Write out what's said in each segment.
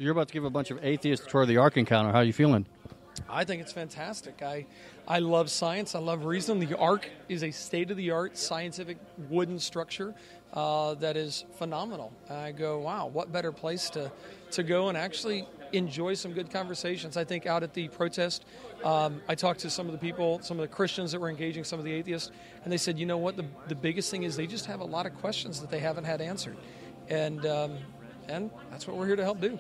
You're about to give a bunch of atheists a tour of the Ark Encounter. How are you feeling? I think it's fantastic. I love science. I love reason. The Ark is a state-of-the-art scientific wooden structure that is phenomenal. I go, wow, what better place to go and actually enjoy some good conversations. I think out at the protest, I talked to some of the people, some of the Christians that were engaging, some of the atheists, and they said, you know what, the biggest thing is they just have a lot of questions that they haven't had answered. And that's what we're here to help do.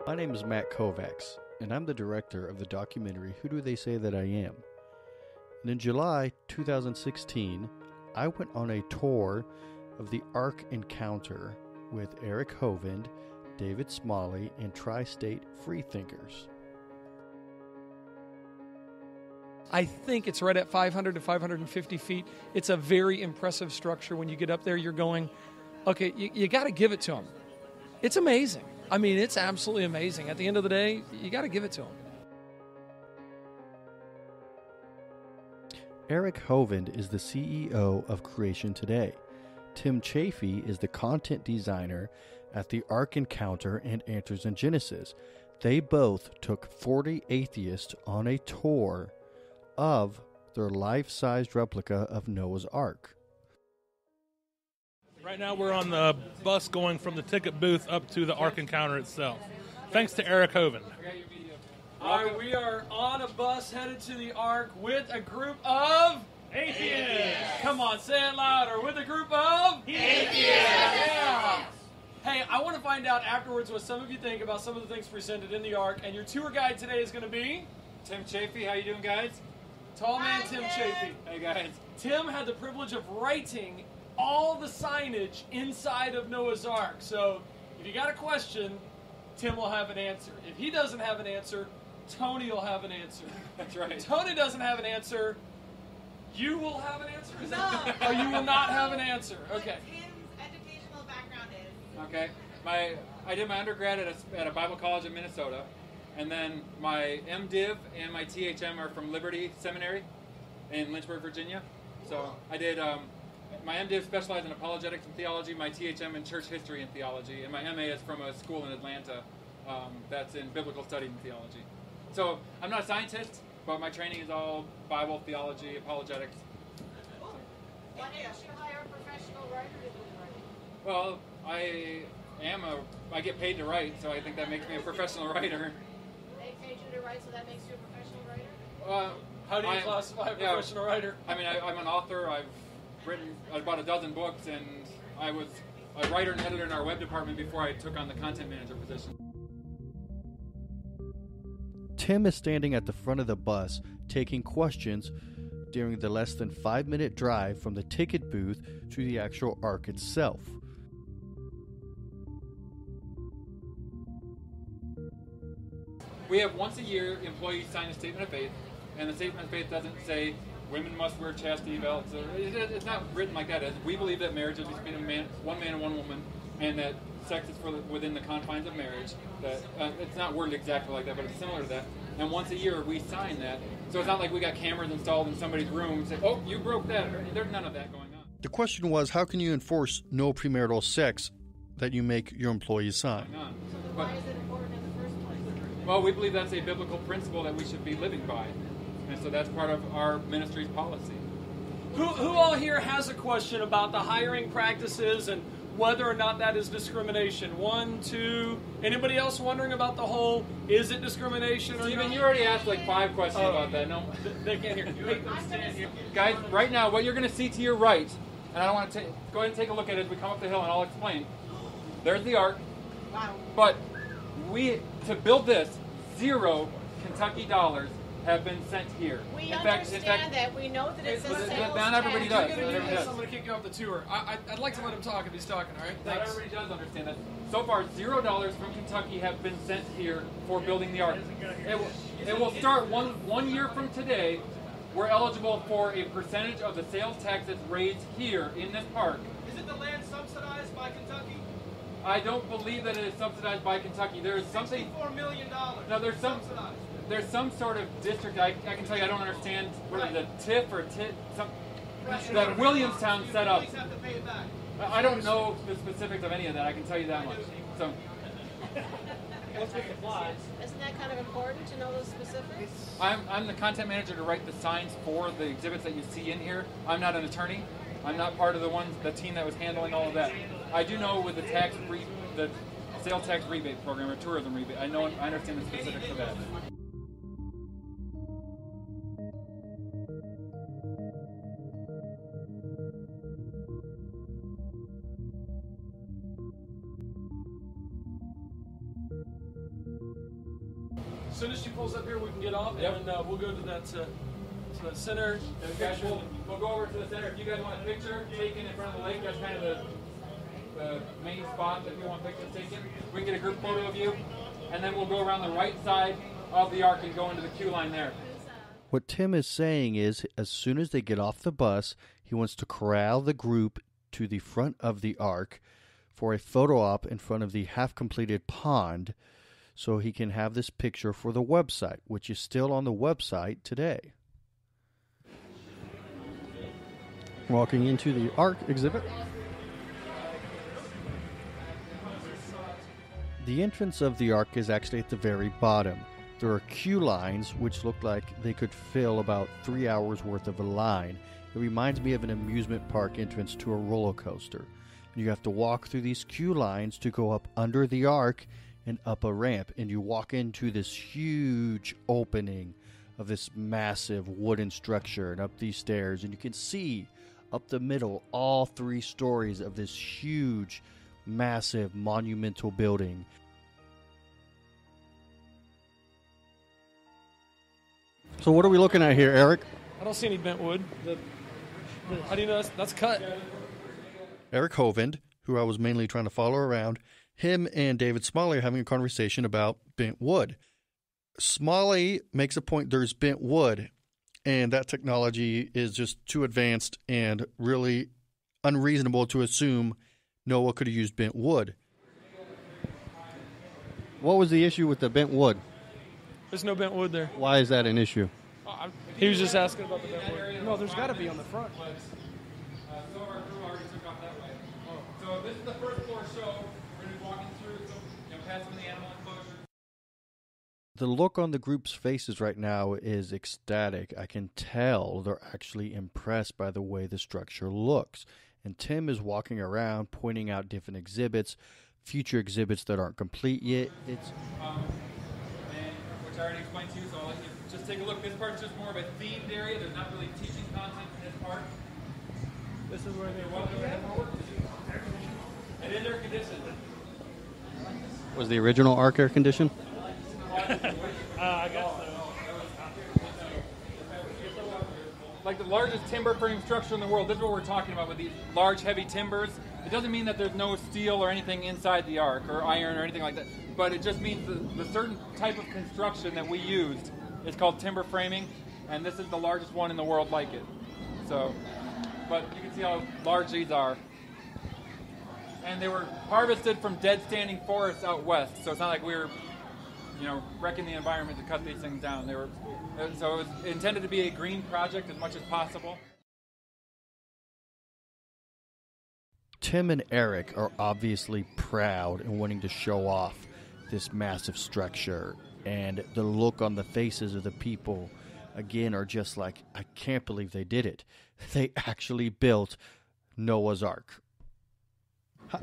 My name is Matt Kovacs, and I'm the director of the documentary Who Do They Say That I Am? And in July 2016, I went on a tour of the Ark Encounter with Eric Hovind, David Smalley, and Tri-State Freethinkers. I think it's right at 500 to 550 feet. It's a very impressive structure. When you get up there, you're going, okay, you got to give it to them. It's amazing. I mean, it's absolutely amazing. At the end of the day, you got to give it to them. Eric Hovind is the CEO of Creation Today. Tim Chafee is the content designer at the Ark Encounter and Answers in Genesis. They both took 40 atheists on a tour of their life-sized replica of Noah's Ark. Right now we're on the bus going from the ticket booth up to the Ark Encounter itself. Thanks to Eric Hovind. All right, we are on a bus headed to the Ark with a group of atheists. Come on, say it louder. With a group of atheists. Yeah. Hey, I want to find out afterwards what some of you think about some of the things presented in the Ark. And your tour guide today is going to be Tim Chafee. How you doing, guys? Tall man Tim Chafee. Hey, guys. Tim had the privilege of writing all the signage inside of Noah's Ark. So if you got a question, Tim will have an answer. If he doesn't have an answer, Tony will have an answer. That's right. Tony doesn't have an answer, you will have an answer? Is that, or you will not have an answer? Okay. What Tim's educational background is. Okay. I did my undergrad at a Bible college in Minnesota, and then my MDiv and my THM are from Liberty Seminary in Lynchburg, Virginia. So I did my MDiv specialized in apologetics and theology, my THM in church history and theology, and my MA is from a school in Atlanta that's in biblical study and theology. So I'm not a scientist, but my training is all Bible, theology, apologetics. Cool. Why didn't you hire a professional writer to do the writing? Well, I get paid to write, so I think that makes me a professional writer. They paid you to write, so that makes you a professional writer? How do you classify a professional writer? I mean, I'm an author. I've written about a dozen books, and I was a writer and editor in our web department before I took on the content manager position. Tim is standing at the front of the bus taking questions during the less than 5-minute drive from the ticket booth to the actual Ark itself. We have once a year employees sign a statement of faith, and the statement of faith doesn't say women must wear chastity belts. It's not written like that. We believe that marriage is between one man and one woman, and that sex is within the confines of marriage. That it's not worded exactly like that, but it's similar to that. And once a year we sign that. So it's not like we got cameras installed in somebody's room and say, "Oh, you broke that." There's none of that going on. The question was, how can you enforce no premarital sex that you make your employees sign? Why is it important in the first place? Well, we believe that's a biblical principle that we should be living by. And so that's part of our ministry's policy. Who all here has a question about the hiring practices and whether or not that is discrimination? 1, 2. Anybody else wondering about the whole, is it discrimination or Steven, not? you already asked like 5 questions about that. No, They can't hear you. Stand here. Guys, right now, what you're going to see to your right, and I don't want to go ahead and take a look at it as we come up the hill, and I'll explain. There's the Ark. Wow. But to build this, 0 Kentucky dollars have been sent here. We understand that. We know that it's a sales not everybody tax. does. You're going to do this, I'm going to kick you off the tour. I'd like to let him talk if he's talking, all right? Not Thanks. everybody does understand that. So far, $0 from Kentucky have been sent here for building the Ark. It will start one year from today. We're eligible for a percentage of the sales tax that's raised here in this park. Is it the land subsidized by Kentucky? I don't believe that it is subsidized by Kentucky. There is something. $64 million. No, there's subsidized. There's some sort of district. I can tell you I don't understand whether the TIF or TIT. that Williamstown set up. Please have to pay it back. I don't know the specifics of any of that. I can tell you that much. So What's with the flies? Isn't that kind of important to know those specifics? I'm the content manager to write the signs for the exhibits that you see in here. I'm not an attorney. I'm not part of the team that was handling all of that. I do know with the sales tax rebate program or tourism rebate. I understand the specifics of that. As soon as she pulls up here, we can get off, Yep. and we'll go to that center. We'll go over to the center. If you guys want a picture taken in front of the lake, that's kind of the main spot that we want pictures taken. We can get a group photo of you, and then we'll go around the right side of the ark and go into the queue line there. What Tim is saying is, as soon as they get off the bus, he wants to corral the group to the front of the ark for a photo op in front of the half-completed pond, so he can have this picture for the website, which is still on the website today. Walking into the Ark exhibit. The entrance of the Ark is actually at the very bottom. There are queue lines which look like they could fill about 3 hours worth of a line. It reminds me of an amusement park entrance to a roller coaster. You have to walk through these queue lines to go up under the Ark and up a ramp, and you walk into this huge opening of this massive wooden structure and up these stairs, and you can see up the middle all 3 stories of this huge, massive, monumental building. So what are we looking at here, Eric? I don't see any bent wood. How do you know that's cut? Eric Hovind, who I was mainly trying to follow around, him and David Smalley are having a conversation about bent wood. Smalley makes a point there's bent wood, and that technology is just too advanced and really unreasonable to assume Noah could have used bent wood. What was the issue with the bent wood? There's no bent wood there. Why is that an issue? He was just asking about the bent wood. No, there's got to be on the front. Some of our crew already took off that way. So this is the first floor show. We're going to be walking through past some of the animal enclosures. The look on the group's faces right now is ecstatic. I can tell they're actually impressed by the way the structure looks. And Tim is walking around pointing out different exhibits, future exhibits that aren't complete yet. And which I already explained to you, so I'll let you just take a look. This part's just more of a themed area. There's not really teaching content in this part. This is where they What do we have more work to do? It is air conditioned. Was the original Ark air conditioned? I guess so. Like the largest timber frame structure in the world. This is what we're talking about with these large, heavy timbers. It doesn't mean that there's no steel or anything inside the ark or iron or anything like that. But it just means the certain type of construction that we used is called timber framing, and this is the largest one in the world like it. So, but you can see how large these are. And they were harvested from dead standing forests out west. So it's not like we were, wrecking the environment to cut these things down. So it was intended to be a green project as much as possible. Tim and Eric are obviously proud and wanting to show off this massive structure. And the look on the faces of the people, again, are just like, I can't believe they did it. They actually built Noah's Ark.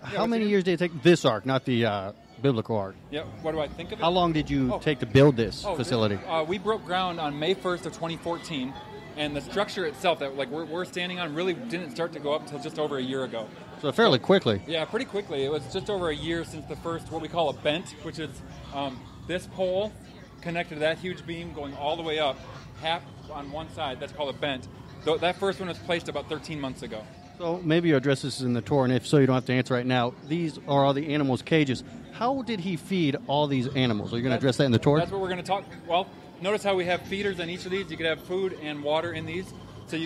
How many years did it take this Ark, not the biblical Ark? Yeah, what do I think of it? How long did you take to build this facility? We broke ground on May 1st of 2014, and the structure itself that we're standing on really didn't start to go up until just over a year ago. So fairly quickly. Yeah, pretty quickly. It was just over a year since the first, what we call a bent, which is this pole connected to that huge beam going all the way up, half on one side. That's called a bent. That first one was placed about 13 months ago. So maybe you address this in the tour, and if so, you don't have to answer right now. These are all the animals' cages. How did he feed all these animals? Are you going to address that in the tour? That's what we're going to talk. Well, notice how we have feeders on each of these. You could have food and water in these. So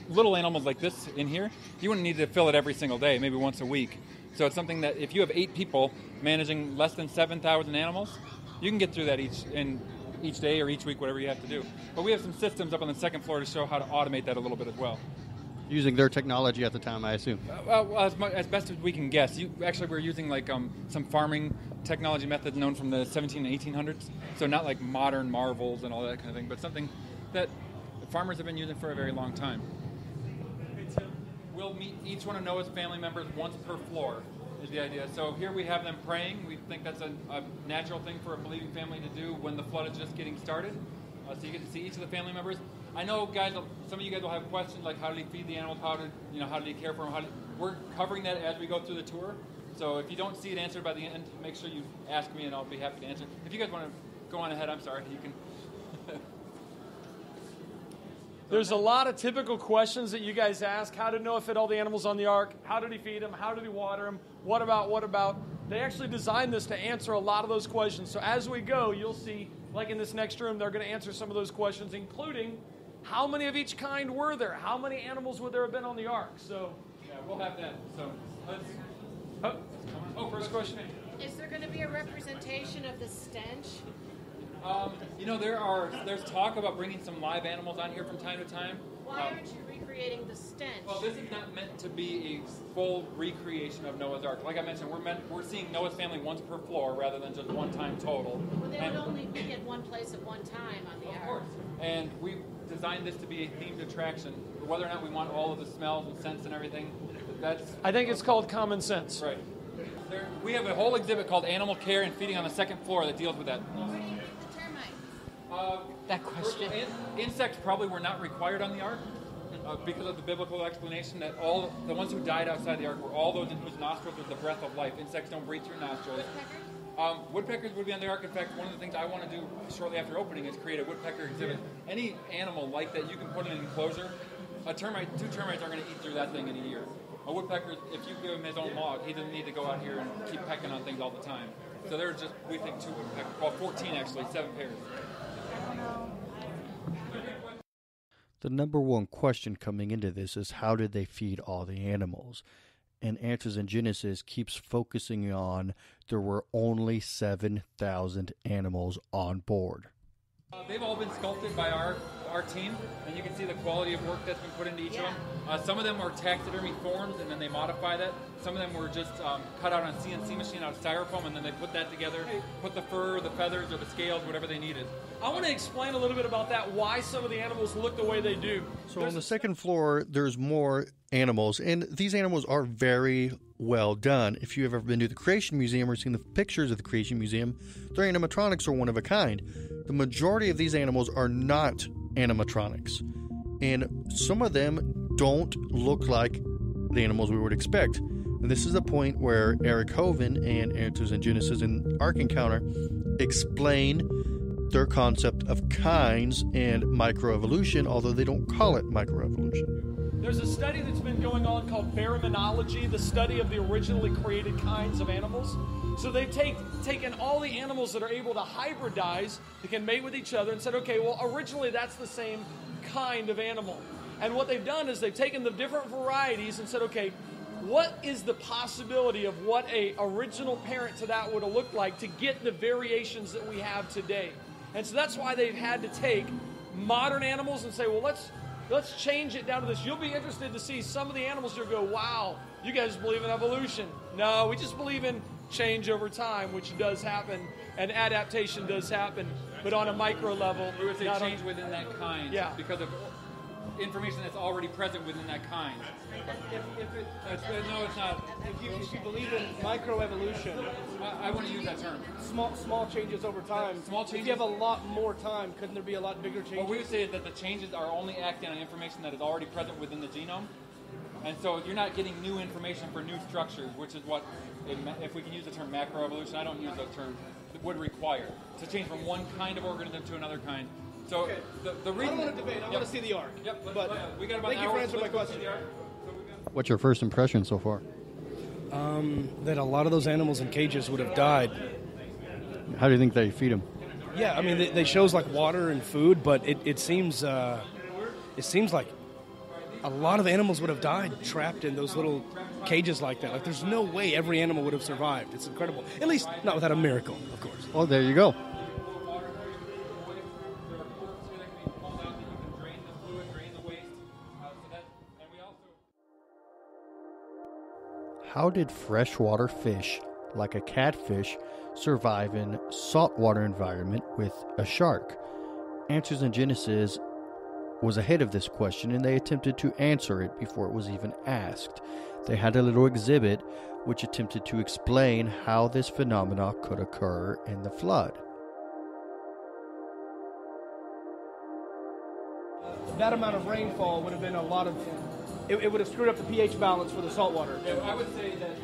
little animals like this in here, you wouldn't need to fill it every single day, maybe once a week. So it's something that if you have 8 people managing less than 7,000 animals, you can get through that each day or each week, whatever you have to do. But we have some systems up on the second floor to show how to automate that a little bit as well. Using their technology at the time, I assume. Well, as best as we can guess. We're using like some farming technology methods known from the 17 and 1800s. So not like modern marvels and all that kind of thing, but something that farmers have been using for a very long time. We'll meet each one of Noah's family members once per floor, is the idea. So here we have them praying. We think that's a natural thing for a believing family to do when the flood is just getting started. So you get to see each of the family members. I know, guys, some of you guys will have questions like how did he feed the animals, how did he care for them? We're covering that as we go through the tour. So if you don't see it answered by the end, make sure you ask me and I'll be happy to answer. If you guys want to go on ahead, I'm sorry, you can. There's a lot of typical questions that you guys ask. How did Noah feed all the animals on the ark? How did he feed them? How did he water them? What about? They actually designed this to answer a lot of those questions. So as we go, you'll see, like in this next room, they're going to answer some of those questions, including how many of each kind were there? How many animals would there have been on the ark? So yeah, we'll have that. So let's. First question. Is there going to be a representation of the stench? There's talk about bringing some live animals on here from time to time. Why aren't you recreating the stench? Well, this is not meant to be a full recreation of Noah's Ark. Like I mentioned, we're seeing Noah's family once per floor rather than just one time total. Well, they would only be at one place at one time on the ark. Of course. And we designed this to be a themed attraction. Whether or not we want all of the smells and scents and everything, I think it's called common sense. Right. We have a whole exhibit called Animal Care and Feeding on the second floor that deals with that. Where do you get the termites? That question. Insects probably were not required on the ark because of the biblical explanation that all the ones who died outside the ark were all those in whose nostrils was the breath of life. Insects don't breathe through nostrils. Woodpeckers would be on the ark. In fact, one of the things I want to do shortly after opening is create a woodpecker exhibit. Any animal like that, you can put in an enclosure. Two termites aren't going to eat through that thing in a year. A woodpecker, if you give him his own log, he doesn't need to go out here and keep pecking on things all the time. So there's just, we think, 2 woodpeckers. Well, 14 actually, 7 pairs. The number one question coming into this is how did they feed all the animals? And Answers in Genesis keeps focusing on there were only 7,000 animals on board. They've all been sculpted by our team, and you can see the quality of work that's been put into each of them. Some of them are taxidermy forms, and then they modify that. Some of them were just cut out on CNC machine out of styrofoam, and then they put that together, put the fur, the feathers, or the scales, whatever they needed. I want to explain a little bit about that, why some of the animals look the way they do. So on the second floor, there's more animals, and these animals are very well done. If you've ever been to the Creation Museum or seen the pictures of the Creation Museum, their animatronics are one of a kind. The majority of these animals are not animatronics, and some of them don't look like the animals we would expect. And this is the point where Eric Hoven and Answers in Genesis and Ark Encounter explain their concept of kinds and microevolution, although they don't call it microevolution. There's a study that's been going on called baraminology, the study of the originally created kinds of animals. So they've taken all the animals that are able to hybridize, that can mate with each other, and said, okay, well, originally that's the same kind of animal. And what they've done is they've taken the different varieties and said, okay, what is the possibility of what a original parent to that would have looked like to get the variations that we have today? And so that's why they've had to take modern animals and say, well, let's change it down to this. You'll be interested to see some of the animals you'll go, wow, you guys believe in evolution. No, we just believe in change over time, which does happen, and adaptation does happen, but on a micro level. We would say change within that kind because of information that's already present within that kind. No, it's not. If you believe in microevolution, I want to use that term. Small changes over time. Small changes. If you have a lot more time, couldn't there be a lot bigger changes? What we would say is that the changes are only acting on information that is already present within the genome. And so you're not getting new information for new structures, which is what, if we can use the term macroevolution, I don't use that term, it would require to change from one kind of organism to another kind. So the reason... I don't want to debate. I want to see the ark. Yep. But we got about thank you for answering my question. What's your first impression so far? That a lot of those animals in cages would have died. How do you think they feed them? Yeah, I mean, they shows like water and food, but it seems like a lot of animals would have died trapped in those little cages like that. Like, there's no way every animal would have survived. It's incredible. At least not without a miracle, of course. Oh, there you go. There are corks here that can be pulled out that you can drain the fluid, drain the waste. And we also how did freshwater fish, like a catfish, survive in saltwater environment with a shark? Answers in Genesis was ahead of this question, and they attempted to answer it before it was even asked. They had a little exhibit which attempted to explain how this phenomena could occur in the flood. That amount of rainfall would have been a lot of... It would have screwed up the pH balance for the saltwater. Yeah, I would say that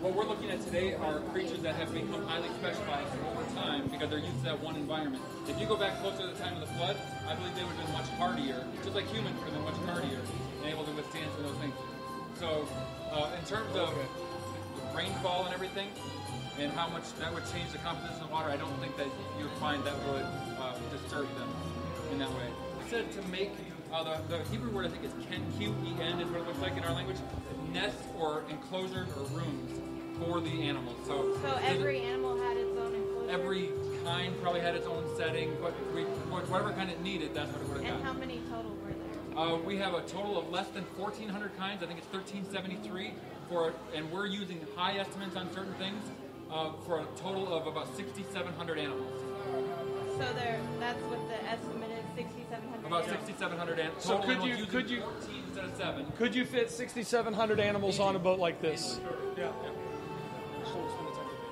what we're looking at today are creatures that have become highly specialized over time because they're used to that one environment. If you go back closer to the time of the flood, I believe they would have been much hardier, just like humans would have been much hardier and able to withstand some of those things. So, in terms of rainfall and everything, and how much that would change the composition of the water, I don't think that you would find that would disturb them in that way. It said to make, the Hebrew word I think is Q-E-N is what it looks like in our language, nests or enclosures or rooms for the animals. So every animal had its own enclosure? Every kind probably had its own setting, but whatever kind it needed, that's what it would have got. And how many total were there? We have a total of less than 1,400 kinds. I think it's 1,373 and we're using high estimates on certain things for a total of about 6,700 animals. So that's what the estimate is, 6,700. About 6,700 animals. So could you 14 instead of 7? Could you fit 6,700 animals on a boat like this? Yeah.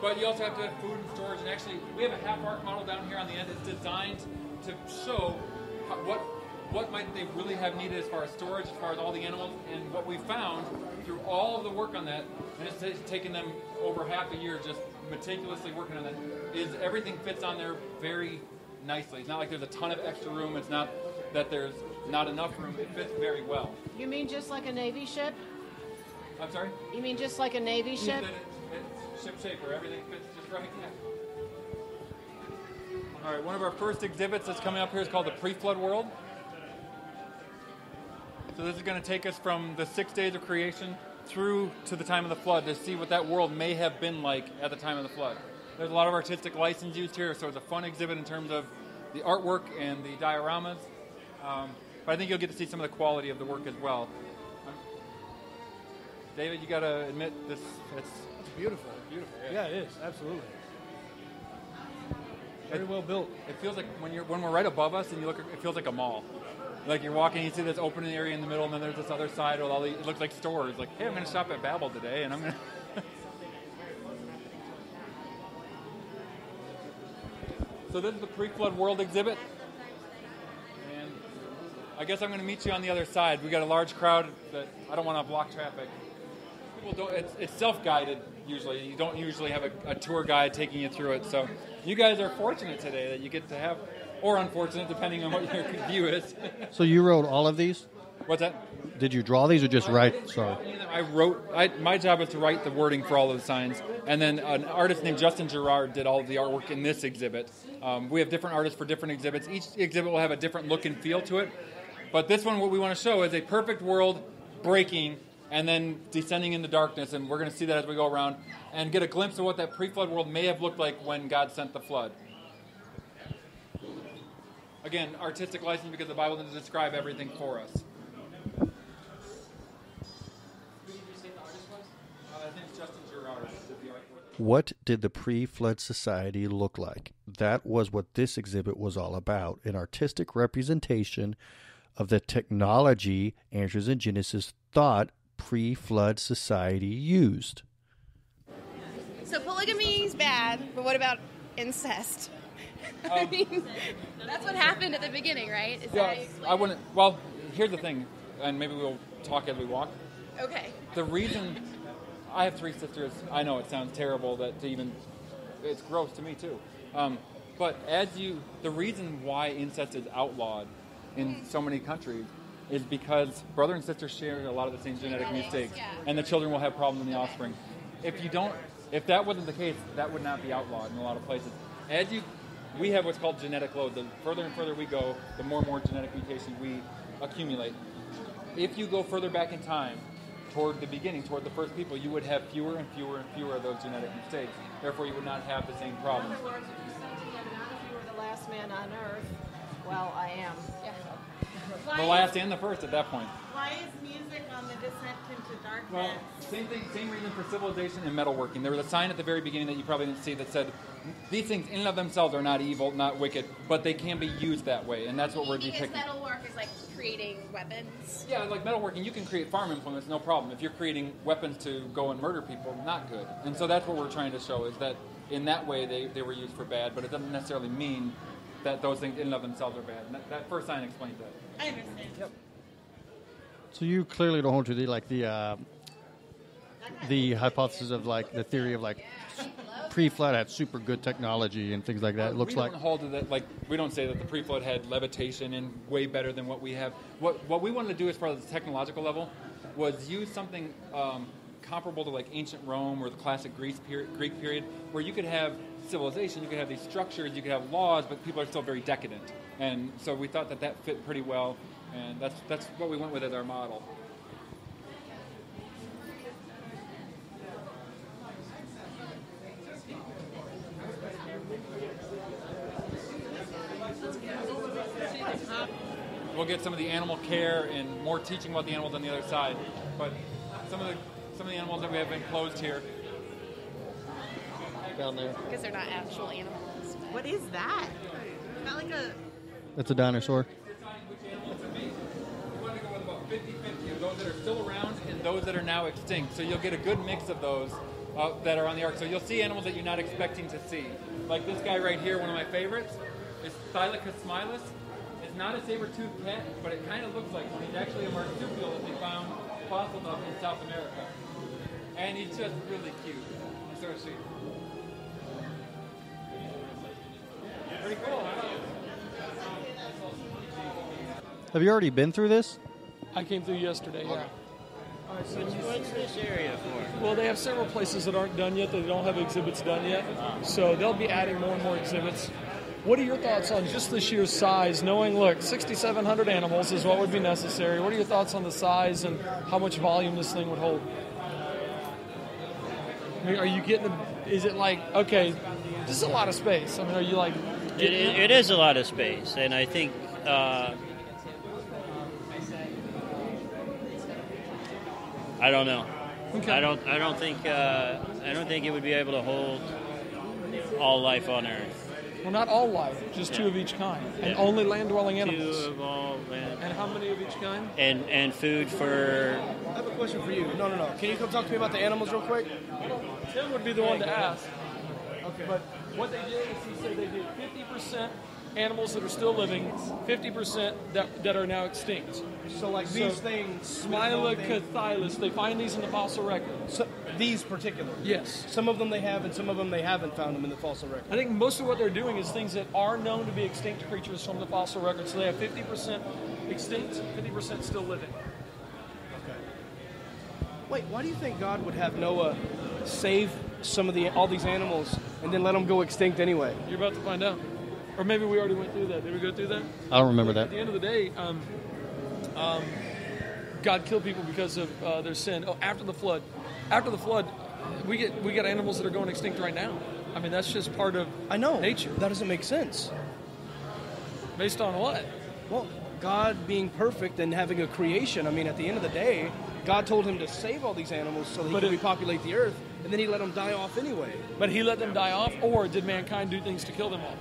But you also have to have food and storage. And actually, we have a half-arc model down here on the end. It's designed to show what might they really have needed as far as storage, as far as all the animals. And what we found through all of the work on that, and it's taken them over half a year just meticulously working on that, is everything fits on there very nicely. It's not like there's a ton of extra room. It's not that there's not enough room. It fits very well. You mean just like a Navy ship? I'm sorry? You mean just like a Navy ship? It's ship shape where everything fits just right. All right, one of our first exhibits that's coming up here is called the Pre-Flood World. So this is going to take us from the 6 days of creation through to the time of the flood to see what that world may have been like at the time of the flood. There's a lot of artistic license used here, so it's a fun exhibit in terms of the artwork and the dioramas. But I think you'll get to see some of the quality of the work as well. David, you got to admit this. It's beautiful. Beautiful. Yeah, it is. Absolutely. Very well built. It feels like when we're right above us and you look, it feels like a mall. Like you're walking, you see this opening area in the middle, and then there's this other side with all these. It looks like stores. Like, hey, I'm going to shop at Babel today, and I'm going to. So this is the Pre-Flood World exhibit, and I guess I'm going to meet you on the other side. We got a large crowd that I don't want to block traffic. People don't. It's self-guided usually. You don't usually have a tour guide taking you through it. So you guys are fortunate today that you get to have, or unfortunate depending on what your view is. So you wrote all of these? What's that? Did you draw these or just write? Sorry. I wrote. My job was to write the wording for all of the signs, and then an artist named Justin Gerard did all of the artwork in this exhibit. We have different artists for different exhibits. Each exhibit will have a different look and feel to it. But this one, what we want to show is a perfect world breaking and then descending into darkness, and we're going to see that as we go around and get a glimpse of what that pre-flood world may have looked like when God sent the flood. Again, artistic license because the Bible doesn't describe everything for us. I think it's Justin Gerard did the artwork. What did the pre-flood society look like? That was what this exhibit was all about, an artistic representation of the technology Answers in Genesis thought pre-flood society used. So polygamy is bad, but what about incest? I mean, that's what happened at the beginning, right? Is Yeah, I wouldn't. Well, here's the thing, and maybe we'll talk as we walk. Okay. The reason I have 3 sisters, I know it sounds terrible that to even, it's gross to me too. But the reason why incest is outlawed in so many countries is because brother and sister share a lot of the same genetic mistakes, and the children will have problems in the offspring. If that wasn't the case, that would not be outlawed in a lot of places. We have what's called genetic load. The further and further we go, the more and more genetic mutations we accumulate. If you go further back in time, toward the beginning, toward the first people, you would have fewer and fewer and fewer of those genetic mistakes. Therefore, you would not have the same problems. In other words, you're saying that not if you were the last man on earth. Well, I am. Yeah. The last and the first at that point. Why is music on the descent into darkness? Well, same reason for civilization and metalworking. There was a sign at the very beginning that you probably didn't see that said, these things in and of themselves are not evil, not wicked, but they can be used that way, and that's what we're depicting. Metalwork is like creating weapons. Yeah, like metalworking, you can create farm implements, no problem. If you're creating weapons to go and murder people, not good. And so that's what we're trying to show, is that in that way they were used for bad, but it doesn't necessarily mean that those things in and of themselves are bad. And that first sign explains that. I understand. Yep. So you clearly don't hold to the hypothesis of like the theory of like pre-flood had super good technology and things like that. It looks we like don't hold to that. Like we don't say that the pre-flood had levitation and way better than what we have. What we wanted to do as far as the technological level was use something comparable to like ancient Rome or the classic Greek period, where you could have civilization, you could have these structures, you could have laws, but people are still very decadent. And so we thought that fit pretty well, and that's what we went with as our model. We'll get some of the animal care and more teaching about the animals on the other side, but some of the animals that we have enclosed here. down there. Because they're not actual animals. What is that? Not like a... That's a dinosaur. We want to go with about 50-50 of those that are still around and those that are now extinct. So you'll get a good mix of those that are on the ark. So you'll see animals that you're not expecting to see. Like this guy right here, one of my favorites, is Thylicus smilus. It's not a saber-toothed cat, but it kind of looks like one. He's actually a marsupial that they found fossiled up in South America. And he's just really cute. He's so sweet. Pretty cool, huh? Have you already been through this? I came through yesterday, yeah. What's this area for? Well, they have several places that aren't done yet. They don't have exhibits done yet. So they'll be adding more and more exhibits. What are your thoughts on just this year's size? Knowing, look, 6,700 animals is what would be necessary. What are your thoughts on the size and how much volume this thing would hold? I mean, are you getting is it like, okay, this is a lot of space. I mean, are you like... It is a lot of space, and I think... I don't know. Okay. I don't think it would be able to hold all life on Earth. Well, not all life, just two of each kind, and only land-dwelling animals. Two of all land. And how many of each kind? And food for. I have a question for you. No. Can you come talk to me about the animals real quick? Tim would be the one to ask. Okay. But what they did is he said they did 50% animals that are still living, 50% that are now extinct. So like these things, Smilacothylis, they find these in the fossil record. So, these particular? Yes. Some of them they have, and some of them they haven't found them in the fossil record. I think most of what they're doing is things that are known to be extinct creatures from the fossil record. So they have 50% extinct, 50% still living. Okay. Wait, why do you think God would have Noah save all these animals and then let them go extinct anyway? You're about to find out. Or maybe we already went through that. Did we go through that? I don't remember that. At the end of the day, God killed people because of their sin. Oh, after the flood, we get animals that are going extinct right now. I mean, that's just part of nature. That doesn't make sense. Based on what? Well, God being perfect and having a creation. I mean, at the end of the day, God told him to save all these animals so that he could repopulate the earth, and then he let them die off anyway. But he let them die off, or did mankind do things to kill them off?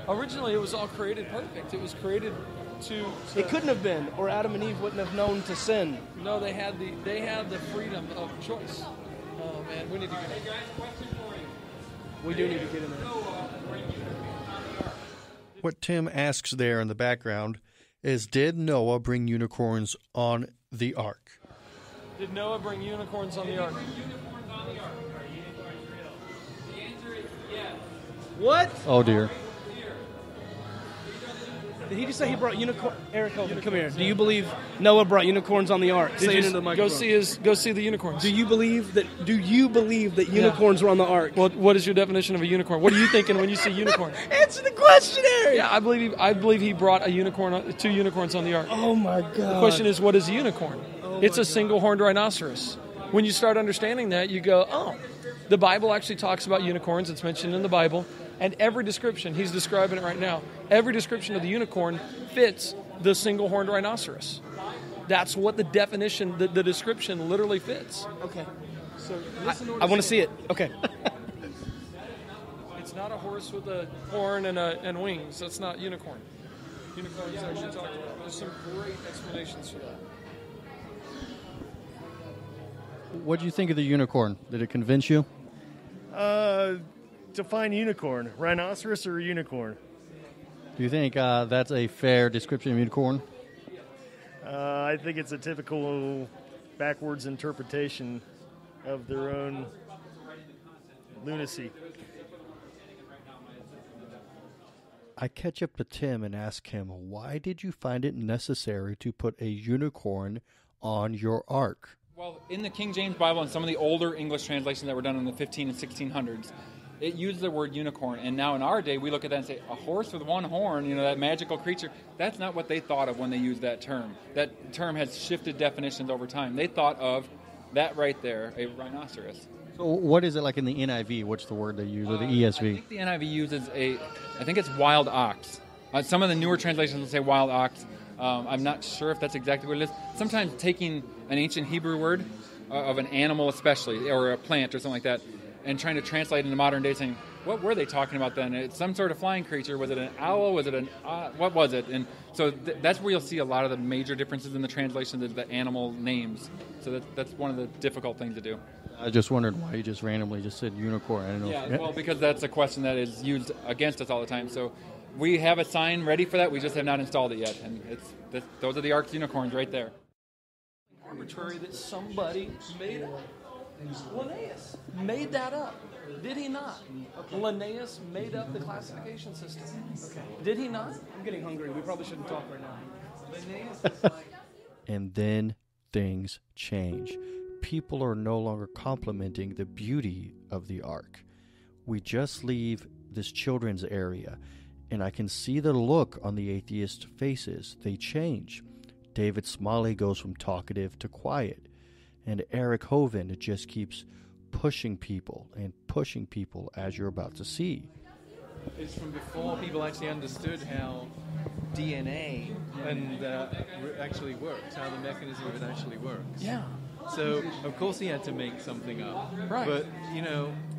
Originally, it was all created perfect. It was created to... It couldn't have been, or Adam and Eve wouldn't have known to sin. No, they had the freedom of choice. Oh man, we need to get. Hey guys, question for you. We do need to get in there. What Tim asks there in the background is, did Noah bring unicorns on the ark? Did Noah bring unicorns on the ark? Unicorns on the ark. The answer is yes. What? Oh dear. Did he just say he brought unicorn? Eric, come here. Do you believe Noah brought unicorns on the ark? Say it into the microphone. Go see the unicorns. Do you believe that unicorns were on the ark? Well, what is your definition of a unicorn? What are you thinking when you see unicorn? Answer the question, Eric. Yeah, I believe he brought two unicorns on the ark. Oh my God. The question is, what is a unicorn? It's a single-horned rhinoceros. When you start understanding that, you go, oh, the Bible actually talks about unicorns. It's mentioned in the Bible. And every description, he's describing it right now, every description of the unicorn fits the single-horned rhinoceros. That's what the definition, the description literally fits. Okay. So I want to see it. Okay. It's not a horse with a horn and wings. That's not unicorn. Unicorns are actually talked about. There's some great explanations for that. What do you think of the unicorn? Did it convince you? Define unicorn. Rhinoceros or unicorn? Do you think that's a fair description of unicorn? I think it's a typical backwards interpretation of their own lunacy. I catch up to Tim and ask him, why did you find it necessary to put a unicorn on your ark? Well, in the King James Bible and some of the older English translations that were done in the 15 and 1600s, it used the word unicorn. And now in our day, we look at that and say, a horse with one horn, that magical creature, that's not what they thought of when they used that term. That term has shifted definitions over time. They thought of that right there, a rhinoceros. So what is it like in the NIV? What's the word they use, or the ESV? I think the NIV uses I think it's wild ox. Some of the newer translations will say wild ox. I'm not sure if that's exactly what it is. Sometimes taking an ancient Hebrew word of an animal especially, or a plant or something like that, and trying to translate into modern day, saying, what were they talking about then? It's some sort of flying creature. Was it an owl? Was it what was it? And so that's where you'll see a lot of the major differences in the translations of the animal names. So that's one of the difficult things to do. I just wondered why you just randomly just said unicorn. I don't know. Yeah, well, because that's a question that is used against us all the time. So we have a sign ready for that. We just have not installed it yet. And those are the Ark's unicorns right there. Arbitrary that somebody made up. Linnaeus made that up. Did he not? Okay. Linnaeus made up the classification system. Okay. Did he not? I'm getting hungry. We probably shouldn't talk right now. Linnaeus is like... And then things change. People are no longer complimenting the beauty of the ark. We just leave this children's area, and I can see the look on the atheist faces. They change. David Smalley goes from talkative to quiet, and Eric Hovind just keeps pushing people, as you're about to see. It's from before people actually understood how DNA actually works, how the mechanism of it actually works. Yeah. So, of course, he had to make something up. Right. But,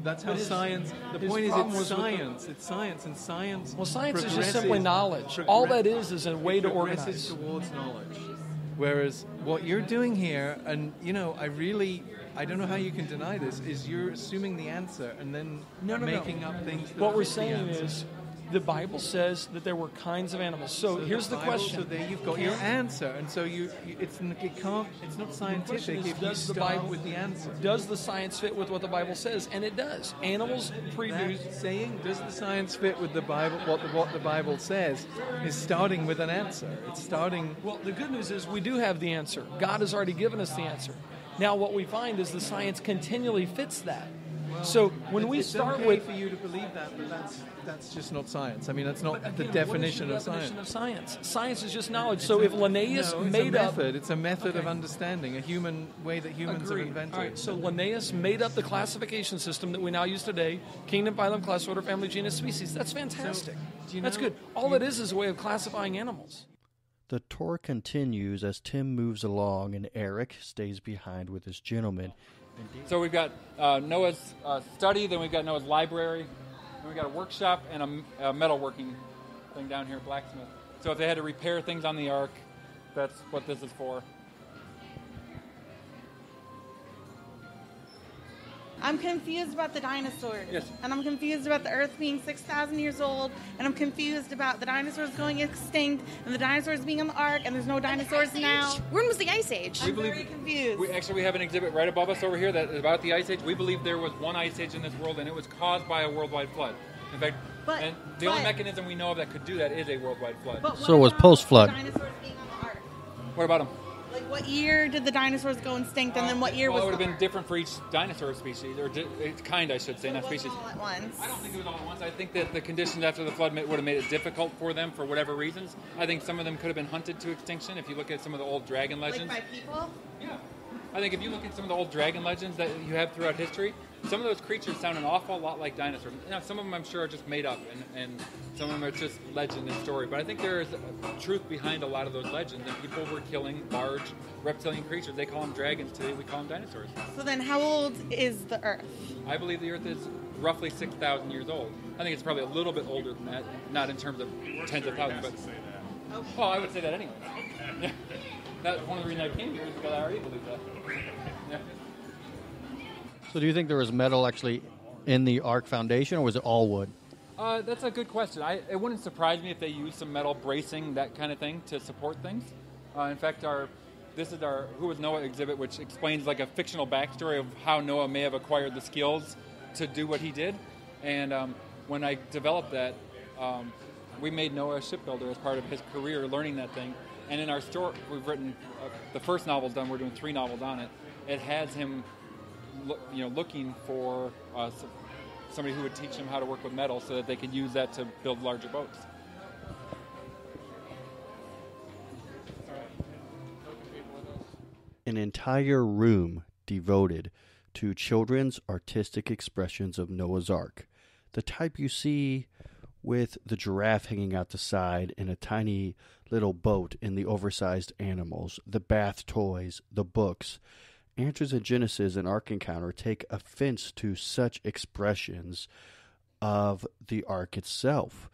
that's how science... The point is it's science. It's science, and science... Well, science is just simply knowledge. All that is a way to organize. Towards knowledge. Whereas what you're doing here, and, I don't know how you can deny this, is you're assuming the answer and then making up things that what we're saying is the Bible says that there were kinds of animals. So here's the question. So there you've got your answer, and so it's not scientific if you start with the answer. Does the science fit with what the Bible says? And it does. Animals produce. Does the science fit with the Bible? What the Bible says is starting with an answer. It's starting. Well, the good news is we do have the answer. God has already given us the answer. Now, what we find is the science continually fits that. Well, so when we start okay with for you to believe that, but that's just not science. I mean, that's not again, the definition of science. Science is just knowledge. So if Linnaeus made up, it's a method of understanding, a human way that humans have invented. All right, so Linnaeus made up the classification system that we now use today: kingdom, phylum, class, order, family, genus, species. That's fantastic. So, that's good. All it is a way of classifying animals. The tour continues as Tim moves along and Eric stays behind with his gentleman. So we've got Noah's study, then we've got Noah's library, then we've got a workshop and a metalworking thing down here, blacksmith. So if they had to repair things on the ark, that's what this is for. I'm confused about the dinosaurs. Yes. And I'm confused about the Earth being 6,000 years old. And I'm confused about the dinosaurs going extinct and the dinosaurs being on the Ark and there's no dinosaurs now. When was the Ice Age? I'm very confused. We have an exhibit right above us over here that is about the Ice Age. We believe there was one Ice Age in this world and it was caused by a worldwide flood. In fact, the only mechanism we know of that could do that is a worldwide flood. So it was post-flood. Dinosaurs being on the Ark? What about them? Like, what year did the dinosaurs go extinct, and then what year was it would have been different for each dinosaur species, or kind, I should say, not species. All at once. I don't think it was all at once. I think that the conditions after the flood would have made it difficult for them for whatever reasons. I think some of them could have been hunted to extinction. If you look at some of the old dragon legends. Like by people? Yeah. I think if you look at some of the old dragon legends that you have throughout history, some of those creatures sound an awful lot like dinosaurs. Now, some of them I'm sure are just made up, and some of them are just legend and story. But I think there is a truth behind a lot of those legends, and people were killing large reptilian creatures. They call them dragons today. We call them dinosaurs. So then how old is the Earth? I believe the Earth is roughly 6,000 years old. I think it's probably a little bit older than that, not in terms of tens of thousands, but... Oh, I would say that anyway. Yeah. That's one of the reasons I came here, is because I already believe that. Yeah. So do you think there was metal actually in the Ark foundation, or was it all wood? That's a good question. It wouldn't surprise me if they used some metal bracing, that kind of thing, to support things. In fact, this is our Who Was Noah exhibit, which explains like a fictional backstory of how Noah may have acquired the skills to do what he did. And when I developed that, we made Noah a shipbuilder as part of his career, learning that thing. And in our story, we've written, the first novel's done, we're doing 3 novels on it. It has him looking for somebody who would teach him how to work with metal so that they could use that to build larger boats. An entire room devoted to children's artistic expressions of Noah's Ark. The type you see with the giraffe hanging out the side and a tiny little boat and the oversized animals, the bath toys, the books. Answers in Genesis and Ark Encounter take offense to such expressions of the Ark itself.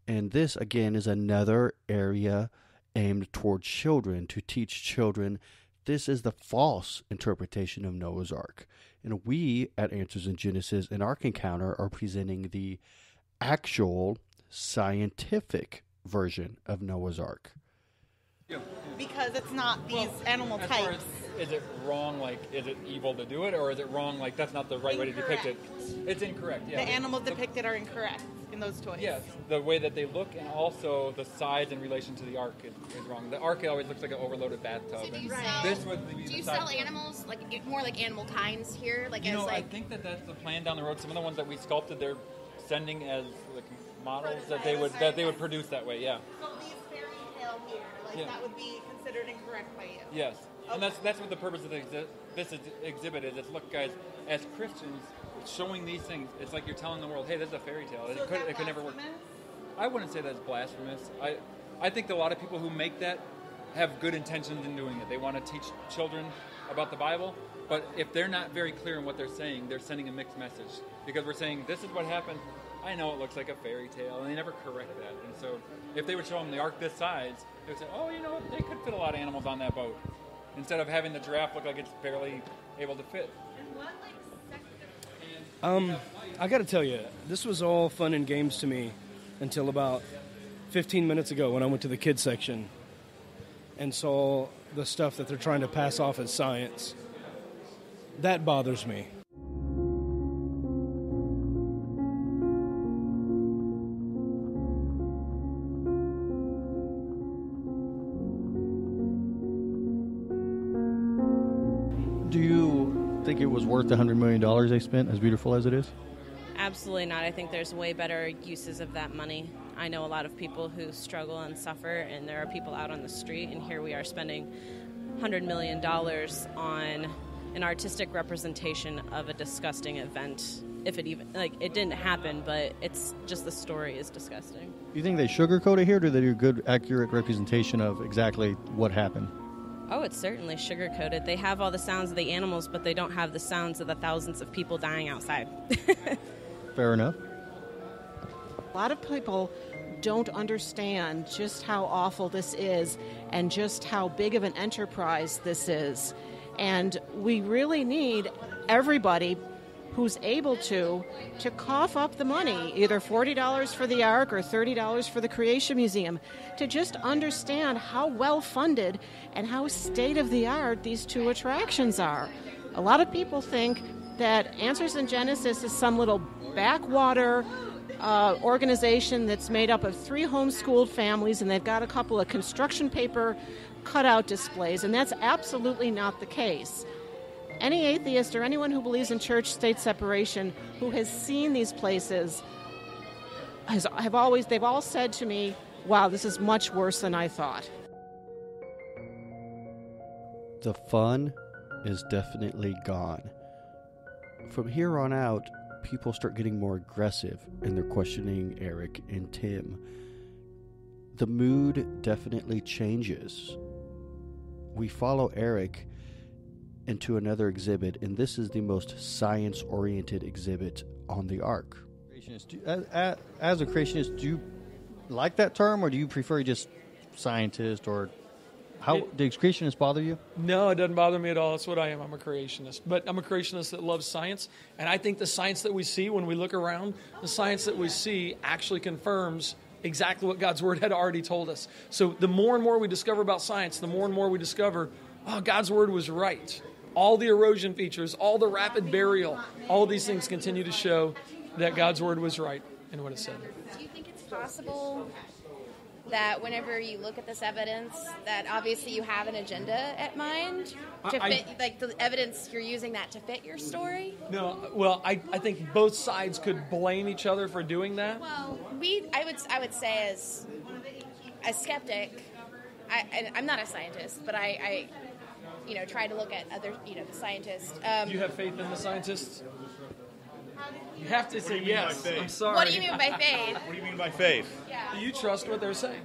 And this, again, is another area aimed toward children, to teach children this is the false interpretation of Noah's Ark. And we at Answers in Genesis and Ark Encounter are presenting the actual scientific version of Noah's Ark. Yeah. Because it's not these animal as types. far as, is it wrong, like, is it evil to do it, or is it wrong, like, that's not the right way to depict it? It's incorrect, yeah. The animals depicted are incorrect in those toys. Yes, the way that they look, and also the size in relation to the Ark is wrong. The Ark always looks like an overloaded bathtub. So do you and sell, this would be do the you size. sell animals, like more like animal kinds here? Like, I think that's the plan down the road. Some of the ones that we sculpted, they're sending as like models that they would produce that way, yeah. So these fairy tale here, that would be considered incorrect by you? Yes. And that's what the purpose of this exhibit is. It's, look, guys, as Christians, showing these things, it's like you're telling the world, hey, this is a fairy tale. So It could never work. I wouldn't say that's blasphemous. I think that a lot of people who make that have good intentions in doing it. They want to teach children about the Bible, but if they're not very clear in what they're saying, they're sending a mixed message. Because we're saying, this is what happened. I know it looks like a fairy tale, and they never correct that. And so if they would show them the Ark this size, they would say, oh, they could fit a lot of animals on that boat. Instead of having the giraffe look like it's barely able to fit. I got to tell you, this was all fun and games to me until about 15 minutes ago when I went to the kids section and saw the stuff that they're trying to pass off as science. That bothers me. Do you think it was worth the $100 million they spent, as beautiful as it is? Absolutely not. I think there's way better uses of that money. I know a lot of people who struggle and suffer, and there are people out on the street, and here we are spending $100 million on an artistic representation of a disgusting event. If it even, it didn't happen, but it's just the story is disgusting. Do you think they sugarcoat it here, or do they do a good, accurate representation of exactly what happened? Oh, it's certainly sugar-coated. They have all the sounds of the animals, but they don't have the sounds of the thousands of people dying outside. Fair enough. A lot of people don't understand just how awful this is and just how big of an enterprise this is. And we really need everybody who's able to cough up the money, either $40 for the Ark or $30 for the Creation Museum, to just understand how well-funded and how state-of-the-art these two attractions are. A lot of people think that Answers in Genesis is some little backwater organization that's made up of 3 homeschooled families, and they've got a couple of construction paper cutout displays, and that's absolutely not the case. Any atheist or anyone who believes in church-state separation who has seen these places they've all said to me, wow, this is much worse than I thought. The fun is definitely gone. from here on out, people start getting more aggressive and they're questioning Eric and Tim. The mood definitely changes. We follow Eric into another exhibit, and this is the most science-oriented exhibit on the Ark. As a creationist, do you like that term, or do you prefer just scientist, or does creationist bother you? No, it doesn't bother me at all. That's what I am. I'm a creationist. But I'm a creationist that loves science, and I think the science that we see when we look around, the science that we see actually confirms exactly what God's Word had already told us. So the more and more we discover about science, the more and more we discover, oh, God's Word was right. All the erosion features, all the rapid burial, all these things continue to show that God's Word was right in what it said. Do you think it's possible that whenever you look at this evidence, that obviously you have an agenda at mind to fit, like the evidence you're using that to fit your story? No, well, I think both sides could blame each other for doing that. Well, I would say as a skeptic, I'm not a scientist, but I try to look at other, the scientists. Do you have faith in the scientists? You have to say yes. I'm sorry. What do you mean by faith? What do you mean by faith? Yeah. Do you trust what they're saying?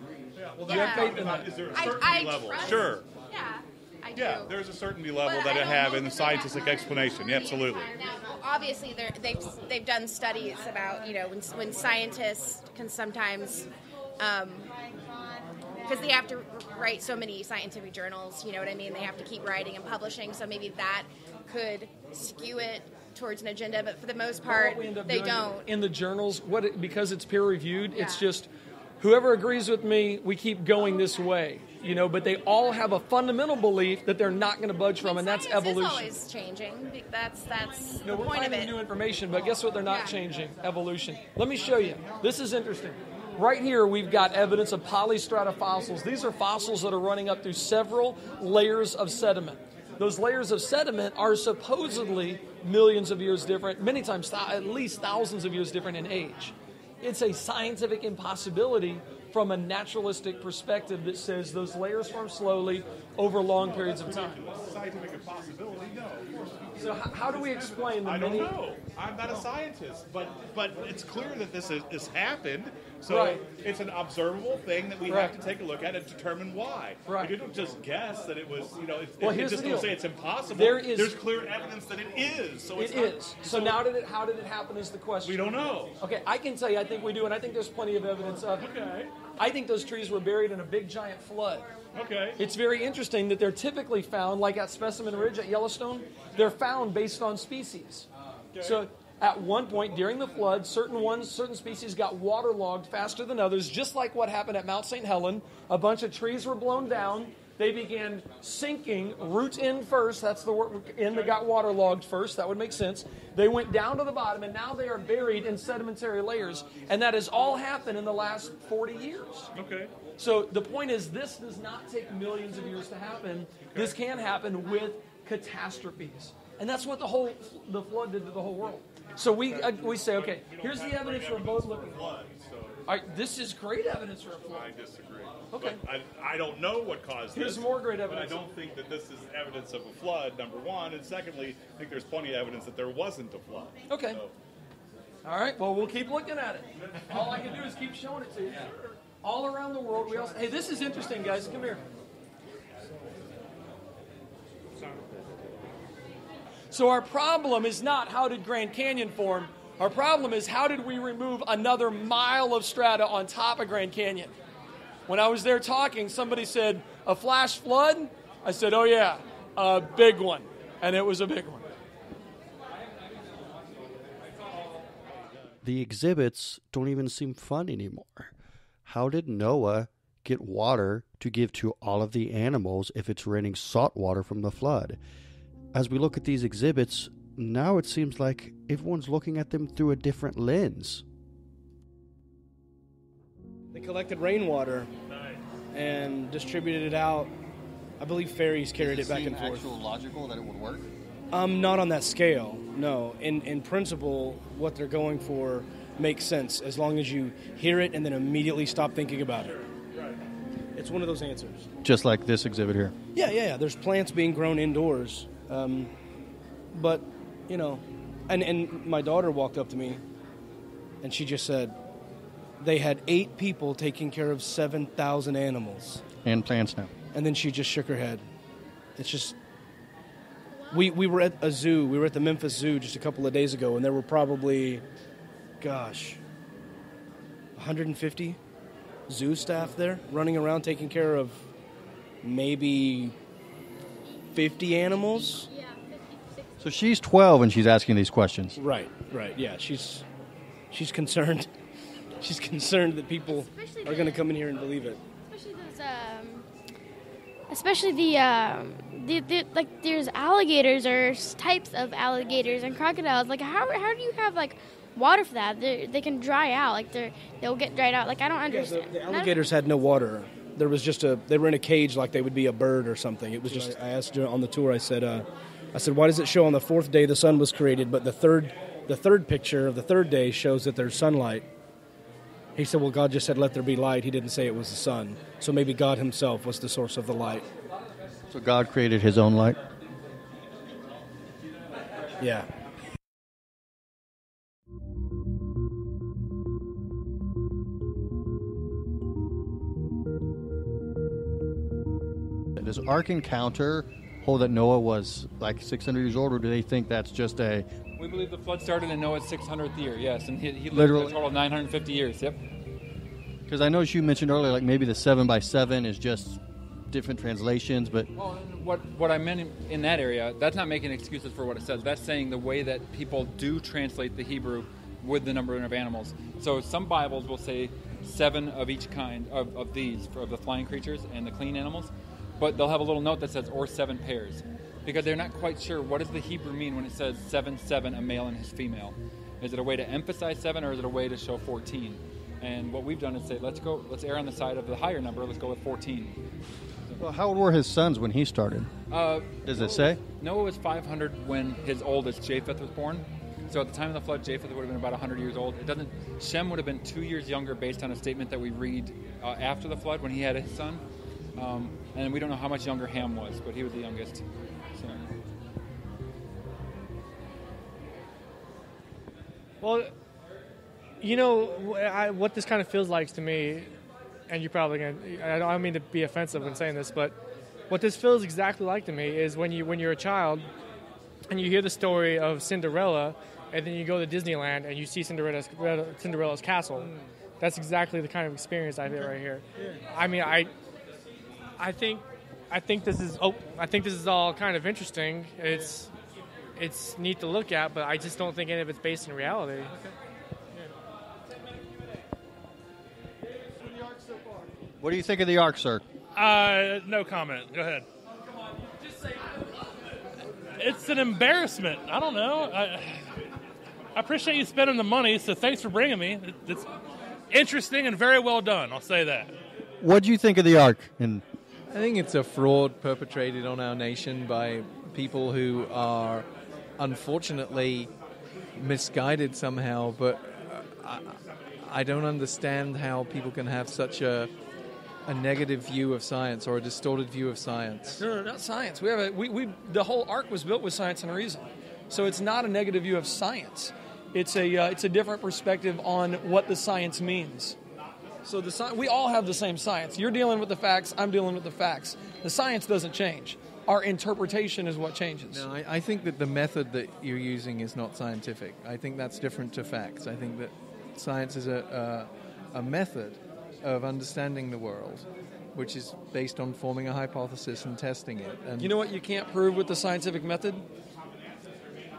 Well, do you have faith in that? Is there a certainty level? Trust. Sure. Yeah, I do. Yeah, there's a certainty level that I have in the scientific explanation. Yeah, absolutely. Now, obviously, they've done studies about when scientists can sometimes because they have to write so many scientific journals. You know what I mean? They have to keep writing and publishing. So maybe that could skew it towards an agenda, but for the most part, they don't. In the journals, because it's peer reviewed, it's just whoever agrees with me, we keep going this way. But they all have a fundamental belief that they're not going to budge from, and that's evolution. It's always changing. That's the we're point of finding it. new information, but guess what? They're not changing. Evolution. Let me show you. This is interesting. Right here, we've got evidence of polystrata fossils. These are fossils that are running up through several layers of sediment. Those layers of sediment are supposedly millions of years different, many times at least thousands of years different in age. It's a scientific impossibility from a naturalistic perspective that says those layers form slowly over long periods of time. Scientific impossibility? No. So how do we explain the I many... don't know. I'm not a scientist, but it's clear that this has happened. So it's an observable thing that we have to take a look at and determine why. Right. You don't just guess that it was, here's just the deal. don't say it's impossible. There's clear evidence that it is. So it is. So now how did it happen is the question. We don't know. Okay, I can tell you, I think we do, and I think there's plenty of evidence of it. Okay. I think those trees were buried in a big giant flood. Okay. It's very interesting that they're typically found, like at Specimen Ridge at Yellowstone, they're found based on species. Okay. So at one point during the flood, certain species got waterlogged faster than others, just like what happened at Mount St. Helen. A bunch of trees were blown down. They began sinking, root in first. That's the word in that got waterlogged first. That would make sense. They went down to the bottom, and now they are buried in sedimentary layers. And that has all happened in the last 40 years. Okay. So the point is, this does not take millions of years to happen. This can happen with catastrophes. And that's what the flood did to the whole world. So we say, okay, here's the evidence we're both looking for. All right, this is great evidence for a flood. I disagree. Okay. But I don't know what caused Here's this. more great evidence. But I don't think that this is evidence of a flood, number one. And secondly, I think there's plenty of evidence that there wasn't a flood. Okay. All right, well, we'll keep looking at it. All I can do is keep showing it to you. All around the world, hey, this is interesting, guys. Come here. So our problem is not how did Grand Canyon form. Our problem is how did we remove another mile of strata on top of Grand Canyon? When I was there talking, somebody said, a flash flood? I said, oh yeah, a big one. And it was a big one. The exhibits don't even seem fun anymore. How did Noah get water to give to all of the animals if it's raining salt water from the flood? As we look at these exhibits, now it seems like everyone's looking at them through a different lens. They collected rainwater and distributed it out. I believe ferries carried it back and forth. Actual logical that it would work? Not on that scale, no. In principle, what they're going for makes sense as long as you hear it and then immediately stop thinking about it. Right. It's one of those answers. Just like this exhibit here. Yeah. There's plants being grown indoors. But, And my daughter walked up to me, and she just said, they had 8 people taking care of 7,000 animals. And plants now. And then she just shook her head. It's just... We were at a zoo. We were at the Memphis Zoo just a couple of days ago, and there were probably, 150 zoo staff there running around taking care of maybe 50 animals. So she's 12 and she's asking these questions. Right. Yeah, she's concerned. She's concerned that people are going to come in here and believe it. Especially the like there's alligators or types of alligators and crocodiles. Like how do you have like water for that? They can dry out. Like they'll get dried out. Like I don't understand. The alligators had no water. There was just they were in a cage like they would be a bird or something. It was just. I asked on the tour. I said, why does it show on the 4th day the sun was created, but the third picture of the 3rd day shows that there's sunlight? He said, well, God just said, let there be light. He didn't say it was the sun. So maybe God himself was the source of the light. So God created his own light? Yeah. Does Ark Encounter hold that Noah was like 600 years old, or do they think that's just a... We believe the flood started in Noah's 600th year, yes, and he lived Literally? a total of 950 years, yep. Because I know you mentioned earlier, like maybe the 7x7 is just different translations, but... Well, what I meant in that area, that's not making excuses for what it says. That's saying the way that people do translate the Hebrew with the number of animals. So some Bibles will say 7 of each kind of these, of the flying creatures and the clean animals, but they'll have a little note that says, or 7 pairs. Because they're not quite sure what does the Hebrew mean when it says 7, a male and his female. Is it a way to emphasize 7, or is it a way to show 14? And what we've done is say, let's err on the side of the higher number. Let's go with 14. Well, how old were his sons when he started? Does it say? Noah was 500 when his oldest, Japheth, was born. So at the time of the flood, Japheth would have been about 100 years old. Shem would have been 2 years younger based on a statement that we read after the flood when he had his son. And we don't know how much younger Ham was, but he was the youngest. So. Well, you know, what this kind of feels like to me, and you're probably going to, I don't mean to be offensive when saying this, but what this feels exactly like to me is when you're a child and you hear the story of Cinderella, and then you go to Disneyland and you see Cinderella's castle. That's exactly the kind of experience I get right here. I mean, I think this is all kind of interesting. It's neat to look at, but I just don't think any of it's based in reality. What do you think of the Ark, sir? No comment. Go ahead. It's an embarrassment. I don't know. I appreciate you spending the money, so thanks for bringing me. It's interesting and very well done, I'll say that. What do you think of the Ark? I think it's a fraud perpetrated on our nation by people who are unfortunately misguided somehow, but I don't understand how people can have such a negative view of science or a distorted view of science. No, not science. The whole Ark was built with science and reason, so it's not a negative view of science. It's a different perspective on what the science means. So we all have the same science. You're dealing with the facts. I'm dealing with the facts. The science doesn't change. Our interpretation is what changes. No, I think that the method that you're using is not scientific. I think that's different to facts. I think that science is a method of understanding the world, which is based on forming a hypothesis and testing it. And you know what you can't prove with the scientific method?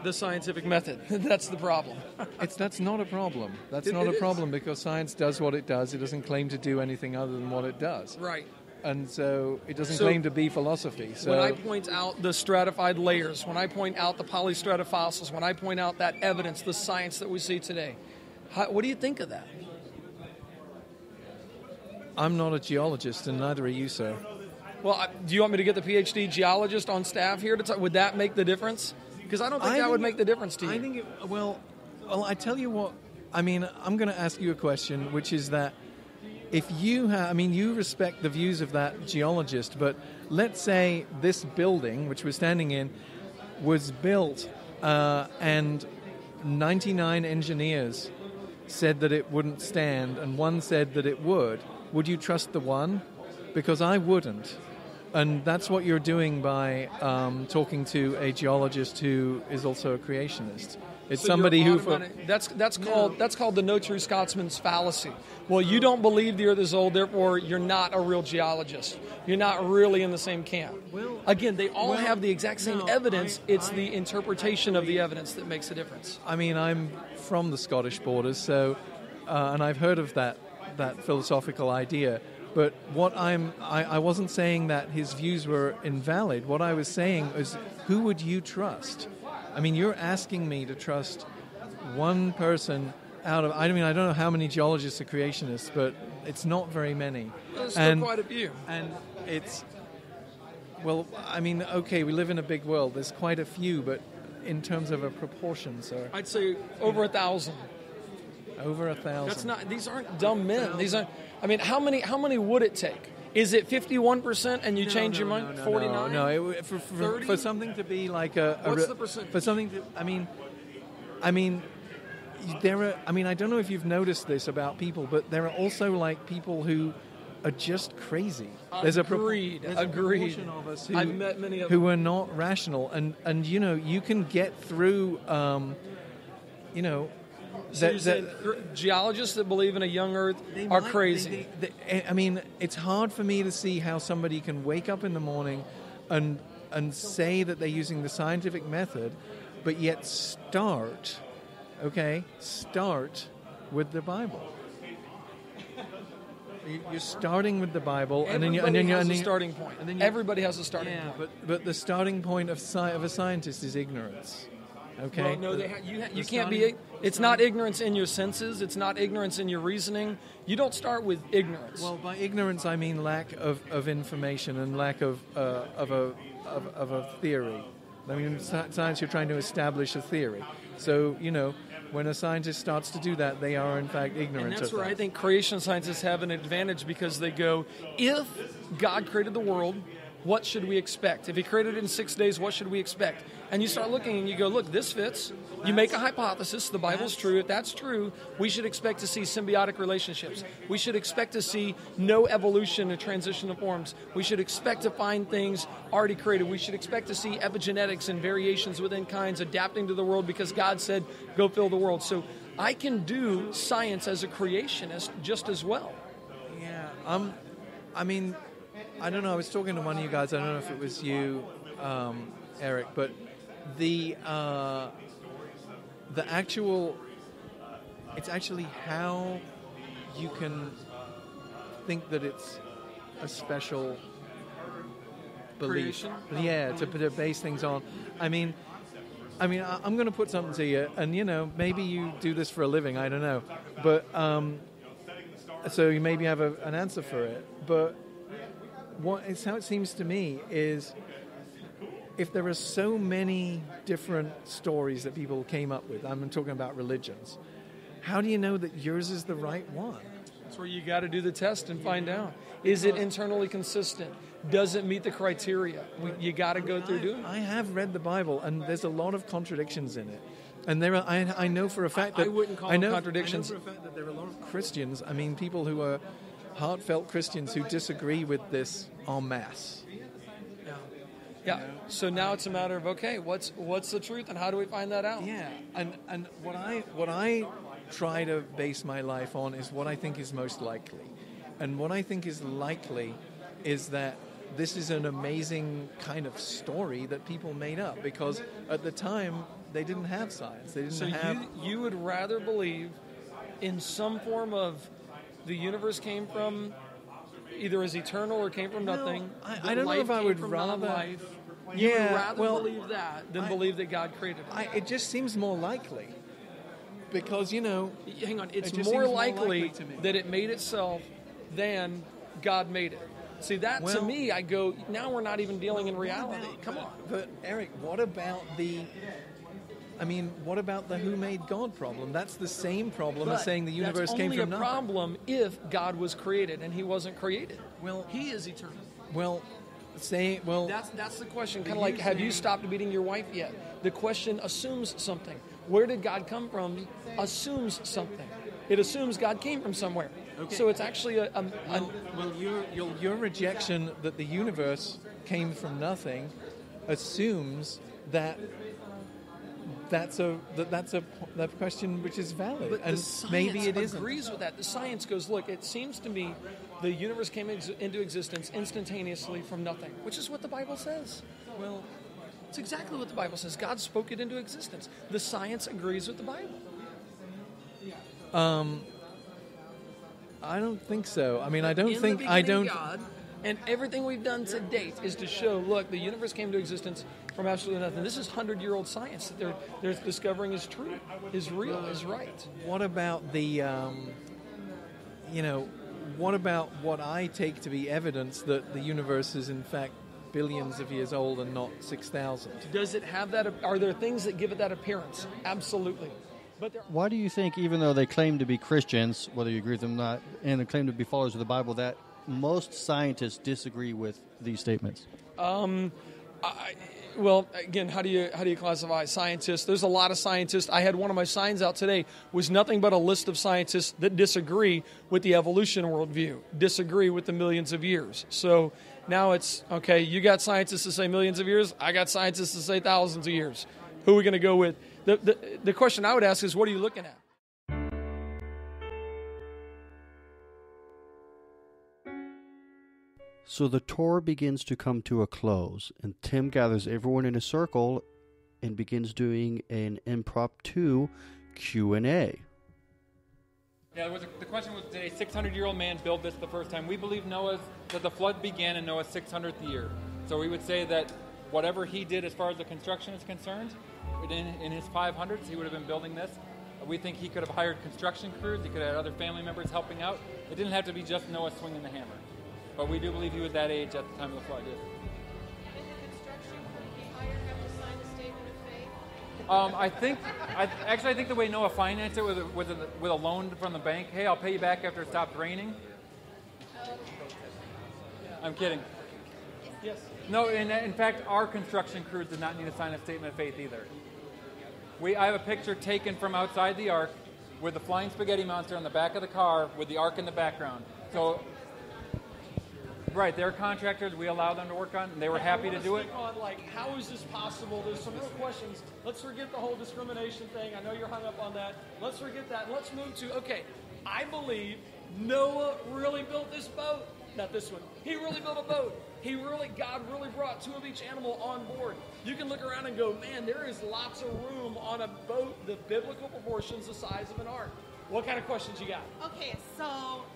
The scientific method. That's the problem. That's not a problem. That's not a problem because science does what it does. It doesn't claim to do anything other than what it does. Right. And so it doesn't claim to be philosophy. So when I point out the stratified layers, when I point out the polystratofossils, when I point out that evidence, the science that we see today, what do you think of that? I'm not a geologist, and neither are you, sir. Well, do you want me to get the PhD geologist on staff here to talk? Would that make the difference? Because I don't think that would make the difference to you. I think well, I tell you what. I mean, I'm going to ask you a question, which is that if you you respect the views of that geologist, but let's say this building, which we're standing in, was built and 99 engineers said that it wouldn't stand and one said that it would you trust the one? Because I wouldn't. And that's what you're doing by talking to a geologist who is also a creationist. It's So somebody you're who... That's called the no true Scotsman's fallacy. Well, you don't believe the Earth is old, therefore you're not a real geologist. You're not really in the same camp. Again, they all have the exact same evidence. It's the interpretation of the evidence that makes a difference. I mean, I'm from the Scottish borders, so and I've heard of that philosophical idea. But I wasn't saying that his views were invalid. What I was saying is, who would you trust? I mean, you're asking me to trust one person out of... I mean, I don't know how many geologists are creationists, but it's not very many. There's still quite a few. And it's... Well, I mean, okay, we live in a big world. There's quite a few, but in terms of a proportion, sir... I'd say over 1,000. Over 1,000. That's not... These aren't dumb men. These aren't... I mean, how many would it take? Is it 51% and you change your mind? 49? No. For something to be like a... What's the percent? For something to... I mean, there are... I mean, I don't know if you've noticed this about people, but there are also like people who are just crazy. There's a proportion of us who, I've met many of who them. are not rational. And you know, you can get through, you know... So you said geologists that believe in a young Earth are crazy. I mean, it's hard for me to see how somebody can wake up in the morning and say that they're using the scientific method, but yet start with the Bible. You're starting with the Bible, and then Everybody you're has a starting point. Everybody has a starting point. But the starting point of a scientist is ignorance. Okay. Well, no, you can't be. It's not ignorance in your senses. It's not ignorance in your reasoning. You don't start with ignorance. Well, by ignorance I mean lack of information and lack of a theory. I mean, in science you're trying to establish a theory. So you know, when a scientist starts to do that, they are in fact ignorant. And that's of where that. I think creation scientists have an advantage, because they go, if God created the world, what should we expect? If he created it in 6 days, what should we expect? And you start looking and you go, look, this fits. You make a hypothesis. The Bible's true. If that's true, we should expect to see symbiotic relationships. We should expect to see no evolution and transition of forms. We should expect to find things already created. We should expect to see epigenetics and variations within kinds adapting to the world, because God said, go fill the world. So I can do science as a creationist just as well. Yeah. I mean, I don't know. I was talking to one of you guys. I don't know if it was you, Eric, but the actual... It's actually how you can think that it's a special belief. Creation? Yeah, to base things on. I mean, I'm going to put something to you, and you know, maybe you do this for a living. I don't know, but so you maybe have an answer for it. But it's how it seems to me is, if there are so many different stories that people came up with, I'm talking about religions, how do you know that yours is the right one? That's where you got to do the test and find out. Is it internally consistent? Does it meet the criteria? You got to go through doing it. I have read the Bible, and there's a lot of contradictions in it. And there are, I know for a fact that... I wouldn't call them contradictions. I know for a fact that there are a lot of Christians, I mean, people who are heartfelt Christians who disagree with this en masse. Yeah. So now it's a matter of, okay, what's the truth, and how do we find that out? Yeah. And what I try to base my life on is what I think is most likely. And what I think is likely is that this is an amazing kind of story that people made up, because at the time they didn't have science. They didn't have... So you would rather believe in some form of the universe came from either as eternal or came from nothing. I don't know if I would rather... Life. You would rather believe that than believe that God created it. It just seems more likely. Because, you know... Hang on. It's more likely that it made itself than God made it. See, that to me, I go, now we're not even dealing in reality. Come on. But, Eric, what about the who made God problem? That's the same problem as saying the universe came from nothing. That's only a problem if God was created and he wasn't created. Well, he is eternal. That's the question. Kind of like, have you stopped beating your wife yet? The question assumes something. where did God come from assumes something. It assumes God came from somewhere. Okay. So it's actually your rejection that the universe came from nothing assumes that that's a question which is valid, but and the science maybe it isn't. agrees with that. The science goes, look, it seems to me the universe came into existence instantaneously from nothing, which is what the Bible says. Well, it's exactly what the Bible says. God spoke it into existence. The science agrees with the Bible. I don't think so. I mean, I don't In think the I beginning, don't. God, and everything we've done to date is to show, look, the universe came to existence from absolutely nothing. This is 100-year-old science that they're discovering is true, is real, is right. What about the, what about what I take to be evidence that the universe is in fact billions of years old and not 6,000? Does it have that? Are there things that give it that appearance? Absolutely. Why do you think, even though they claim to be Christians, whether you agree with them or not, and they claim to be followers of the Bible, that most scientists disagree with these statements? Well, again, how do you classify scientists? There's a lot of scientists. I had one of my signs out today was nothing but a list of scientists that disagree with the evolution worldview, disagree with the millions of years. So now it's, okay, you got scientists that say millions of years, I got scientists that say thousands of years. Who are we going to go with? The question I would ask is, what are you looking at? So the tour begins to come to a close, and Tim gathers everyone in a circle and begins doing an impromptu Q&A. Yeah, the question was, did a 600-year-old man build this the first time? We believe that the flood began in Noah's 600th year. So we would say that whatever he did as far as the construction is concerned, in his 500s, he would have been building this. We think he could have hired construction crews. He could have had other family members helping out. It didn't have to be just Noah swinging the hammer. But we do believe he was that age at the time of the flood. Yes. I think the way Noah financed it was with a loan from the bank. Hey, I'll pay you back after it stops raining. I'm kidding. Yes. No, in fact, our construction crews did not need to sign a statement of faith either. I have a picture taken from outside the ark with the flying spaghetti monster on the back of the car with the ark in the background. So, right, they're contractors. We allow them to work on, and they were happy to do it. On, how is this possible? There's some real questions. Let's forget the whole discrimination thing. I know you're hung up on that. Let's forget that. Let's move to, okay, I believe Noah really built this boat. Not this one. He really built a boat. God really brought two of each animal on board. You can look around and go, man, there is lots of room on a boat, the biblical proportions, the size of an ark. What kind of questions you got? Okay, so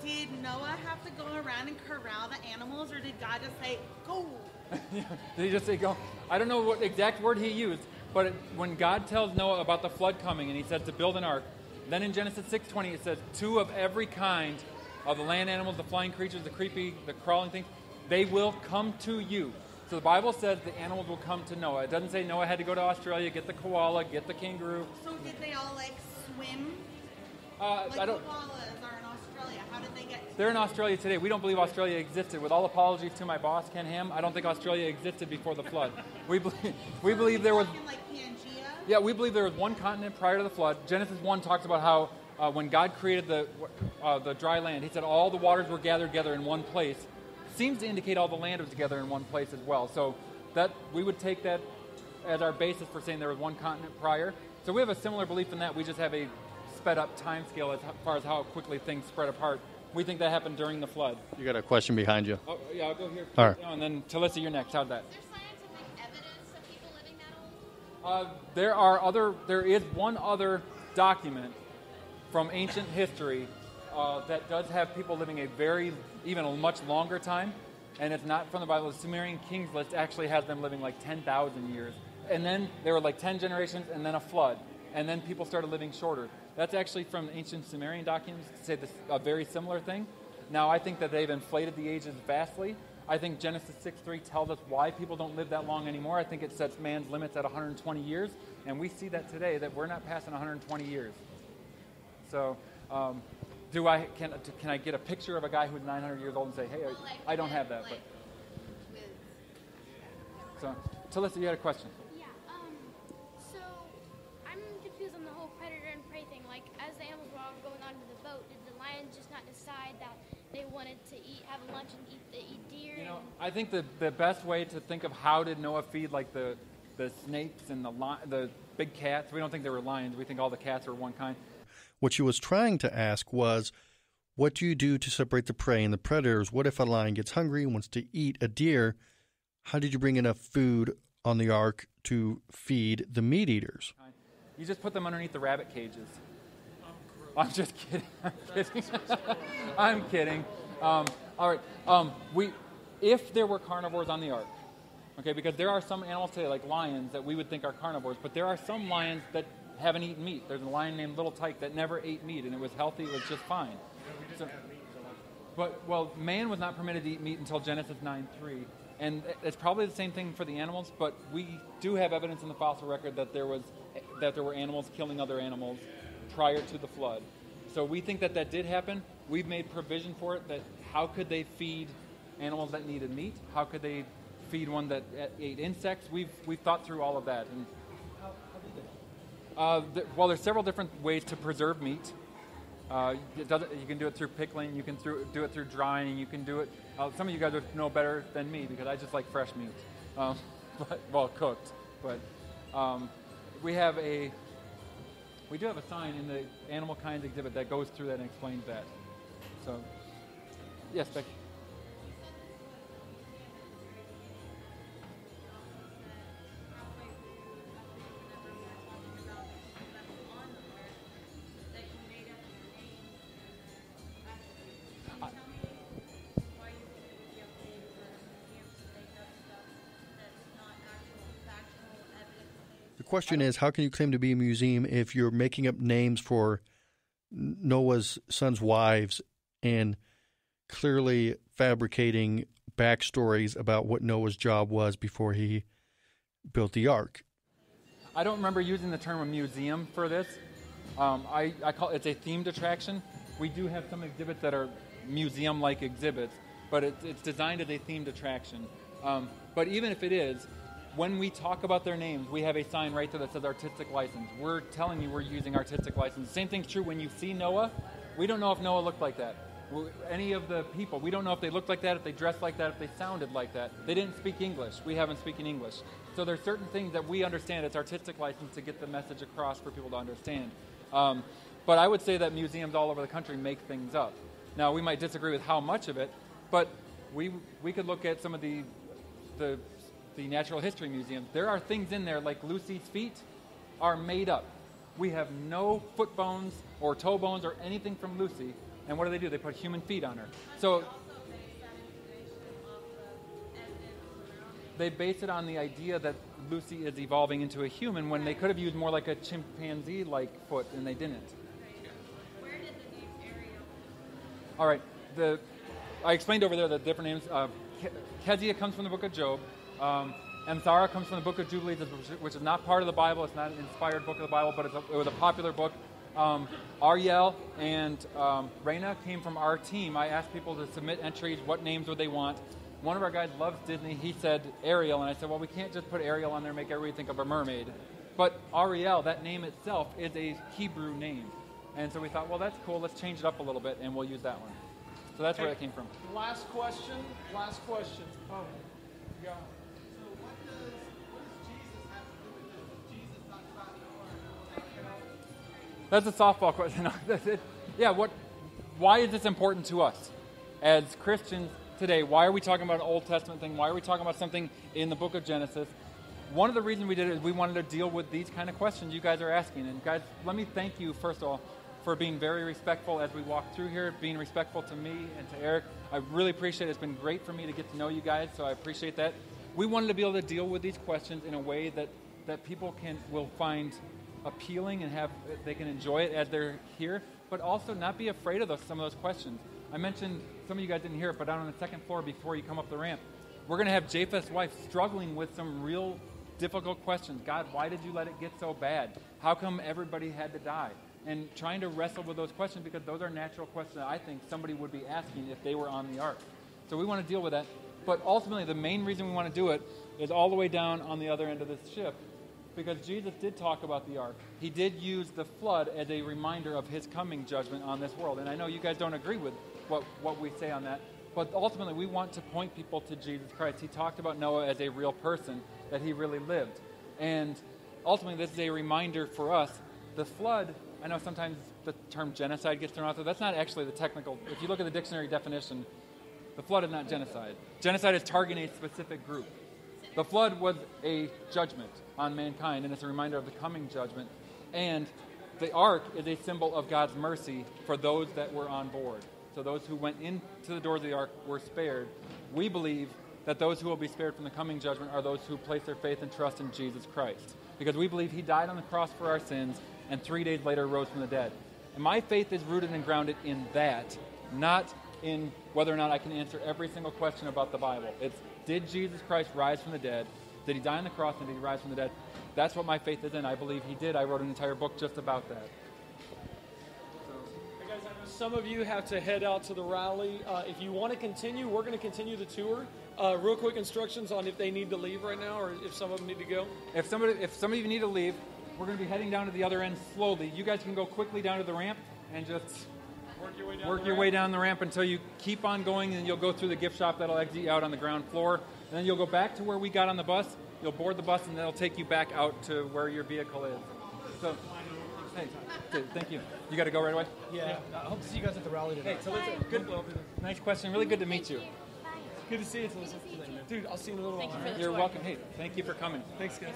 did Noah have to go around and corral the animals, or did God just say, go? Did he just say go? I don't know what exact word he used, but when God tells Noah about the flood coming and he says to build an ark, then in Genesis 6:20 it says, two of every kind of the land animals, the flying creatures, the crawling things, they will come to you. So the Bible says the animals will come to Noah. It doesn't say Noah had to go to Australia, get the koala, get the kangaroo. So did they all swim? I don't. Koalas are in Australia. How did they get? They're in Australia today. We don't believe Australia existed. With all apologies to my boss, Ken Ham, I don't think Australia existed before the flood. We believe there was. Pangea? Yeah, we believe there was one continent prior to the flood. Genesis 1 talks about how when God created the dry land, he said all the waters were gathered together in one place. Seems to indicate all the land was together in one place as well. So that we would take that as our basis for saying there was one continent prior. So we have a similar belief in that. We just have a sped up time scale as far as how quickly things spread apart. We think that happened during the flood. You got a question behind you. Oh, yeah, I'll go here. All right. And then Talissa, you're next. How's that? Is there scientific evidence of people living that old? There is one other document from ancient history that does have people living even a much longer time, and it's not from the Bible. The Sumerian Kings list actually has them living 10,000 years. And then there were 10 generations, and then a flood. And then people started living shorter. That's actually from ancient Sumerian documents to say a very similar thing. Now, I think that they've inflated the ages vastly. I think Genesis 6:3 tells us why people don't live that long anymore. I think it sets man's limits at 120 years, and we see that today, that we're not passing 120 years. So, can I get a picture of a guy who's 900 years old and say, hey, I don't have that. But So, Talissa, you had a question. Yeah, so I'm whole predator and prey thing. Like, as the animals were all going onto the boat, did the lions just not decide that they wanted to have lunch and eat deer? You know, I think the best way to think of how did Noah feed like the snakes and the big cats. We don't think they were lions. We think all the cats are one kind. What she was trying to ask was, what do you do to separate the prey and the predators? What if a lion gets hungry and wants to eat a deer? How did you bring enough food on the ark to feed the meat eaters? You just put them underneath the rabbit cages. I'm just kidding. I'm kidding. All right. If there were carnivores on the ark, okay, because there are some animals today, like lions, that we would think are carnivores, but there are some lions that haven't eaten meat. There's a lion named Little Tyke that never ate meat, and it was healthy. It was just fine. Man was not permitted to eat meat until Genesis 9:3, and it's probably the same thing for the animals. But we do have evidence in the fossil record that there were animals killing other animals prior to the flood. So we think that did happen. We've made provision for it. That how could they feed animals that needed meat? How could they feed one that ate insects? We've thought through all of that. And there's several different ways to preserve meat. You can do it through pickling. You can do it through drying. You can do it. Some of you guys would know better than me because I just like fresh meat, cooked. But we do have a sign in the Animal Kinds exhibit that goes through that and explains that. So, yes, Becky. The question is, how can you claim to be a museum if you're making up names for Noah's sons' wives and clearly fabricating backstories about what Noah's job was before he built the ark? I don't remember using the term a museum for this. I call it's a themed attraction. We do have some exhibits that are museum-like exhibits, but it's designed as a themed attraction. But even if it is, when we talk about their names, we have a sign right there that says artistic license. We're telling you we're using artistic license. Same thing's true when you see Noah. We don't know if Noah looked like that. Any of the people, we don't know if they looked like that, if they dressed like that, if they sounded like that. They didn't speak English. We haven't speaking English. So there's certain things that we understand. It's artistic license to get the message across for people to understand. But I would say that museums all over the country make things up. Now, we might disagree with how much of it, but we could look at some of the natural history museums. There are things in there like Lucy's feet are made up. We have no foot bones or toe bones or anything from Lucy. And what do? They put human feet on her. So they base it on the idea that Lucy is evolving into a human when they could have used more like a chimpanzee-like foot, and they didn't. Where did the name Ariel? All right. I explained over there the different names. Kezia comes from the book of Job. Emthara comes from the book of Jubilees, which is not part of the Bible. It's not an inspired book of the Bible, but it was a popular book. Ariel and Raina came from our team. I asked people to submit entries. What names would they want? One of our guys loves Disney. He said Ariel, and I said, well, we can't just put Ariel on there and make everybody think of a mermaid. But Ariel, that name itself, is a Hebrew name. And so we thought, well, that's cool. Let's change it up a little bit, and we'll use that one. So that's where that came from. Last question. Oh, God. That's a softball question. Why is this important to us as Christians today? Why are we talking about an Old Testament thing? Why are we talking about something in the book of Genesis? One of the reasons we did it is we wanted to deal with these kind of questions you guys are asking. And guys, let me thank you, first of all, for being very respectful as we walk through here, being respectful to me and to Eric. I really appreciate it. It's been great for me to get to know you guys, so I appreciate that. We wanted to be able to deal with these questions in a way that people will find appealing and they can enjoy it as they're here, but also not be afraid of some of those questions. I mentioned, some of you guys didn't hear it, but down on the second floor before you come up the ramp, we're going to have Japheth's wife struggling with some real difficult questions. God, why did you let it get so bad? How come everybody had to die? And trying to wrestle with those questions, because those are natural questions that I think somebody would be asking if they were on the ark. So we want to deal with that. But ultimately, the main reason we want to do it is all the way down on the other end of this ship, because Jesus did talk about the ark. He did use the flood as a reminder of his coming judgment on this world. And I know you guys don't agree with what we say on that, but ultimately we want to point people to Jesus Christ. He talked about Noah as a real person, that he really lived. And ultimately this is a reminder for us. The flood, I know sometimes the term genocide gets thrown out there. That's not actually the technical. If you look at the dictionary definition, the flood is not genocide. Genocide is targeting a specific group. The flood was a judgment on mankind, and it's a reminder of the coming judgment. And the ark is a symbol of God's mercy for those that were on board. So those who went into the doors of the ark were spared. We believe that those who will be spared from the coming judgment are those who place their faith and trust in Jesus Christ. Because we believe he died on the cross for our sins, and 3 days later rose from the dead. And my faith is rooted and grounded in that, not in whether or not I can answer every single question about the Bible. It's, did Jesus Christ rise from the dead? Did he die on the cross, and did he rise from the dead? That's what my faith is in. I believe he did. I wrote an entire book just about that. Hey guys, I know some of you have to head out to the rally. If you want to continue, we're going to continue the tour. Real quick instructions on if they need to leave right now, or if some of them need to go. If some of you need to leave, we're going to be heading down to the other end slowly. You guys can go quickly down to the ramp and just work your way down the ramp until you keep on going, and you'll go through the gift shop that'll exit you out on the ground floor. And then you'll go back to where we got on the bus. You'll board the bus, and that'll take you back out to where your vehicle is. So, hey, thank you. You got to go right away? Yeah. I hope to see you guys at the rally today. Hey, Talisa, good. Nice question. Really good to meet you. Good to see you, Talisa. Dude, I'll see you in a little while. You're welcome. Hey, thank you for coming. Thanks, guys.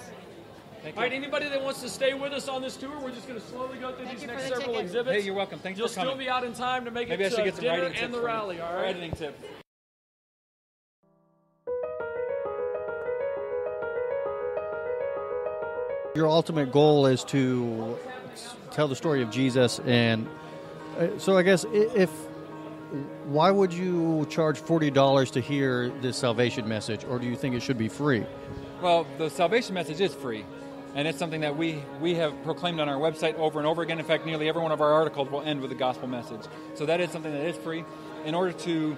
Thank All you. right, anybody that wants to stay with us on this tour, we're just going to slowly go through these next several exhibits. Hey, you're welcome. Thanks You'll for coming. still be out in time to make Maybe it I should to get some dinner writing and the tips rally, all right? Editing tips. Your ultimate goal is to tell the story of Jesus, and so I guess why would you charge $40 to hear this salvation message, or do you think it should be free? Well, the salvation message is free, and it's something that we have proclaimed on our website over and over again. In fact, nearly every one of our articles will end with a gospel message. So that is something that is free. In order to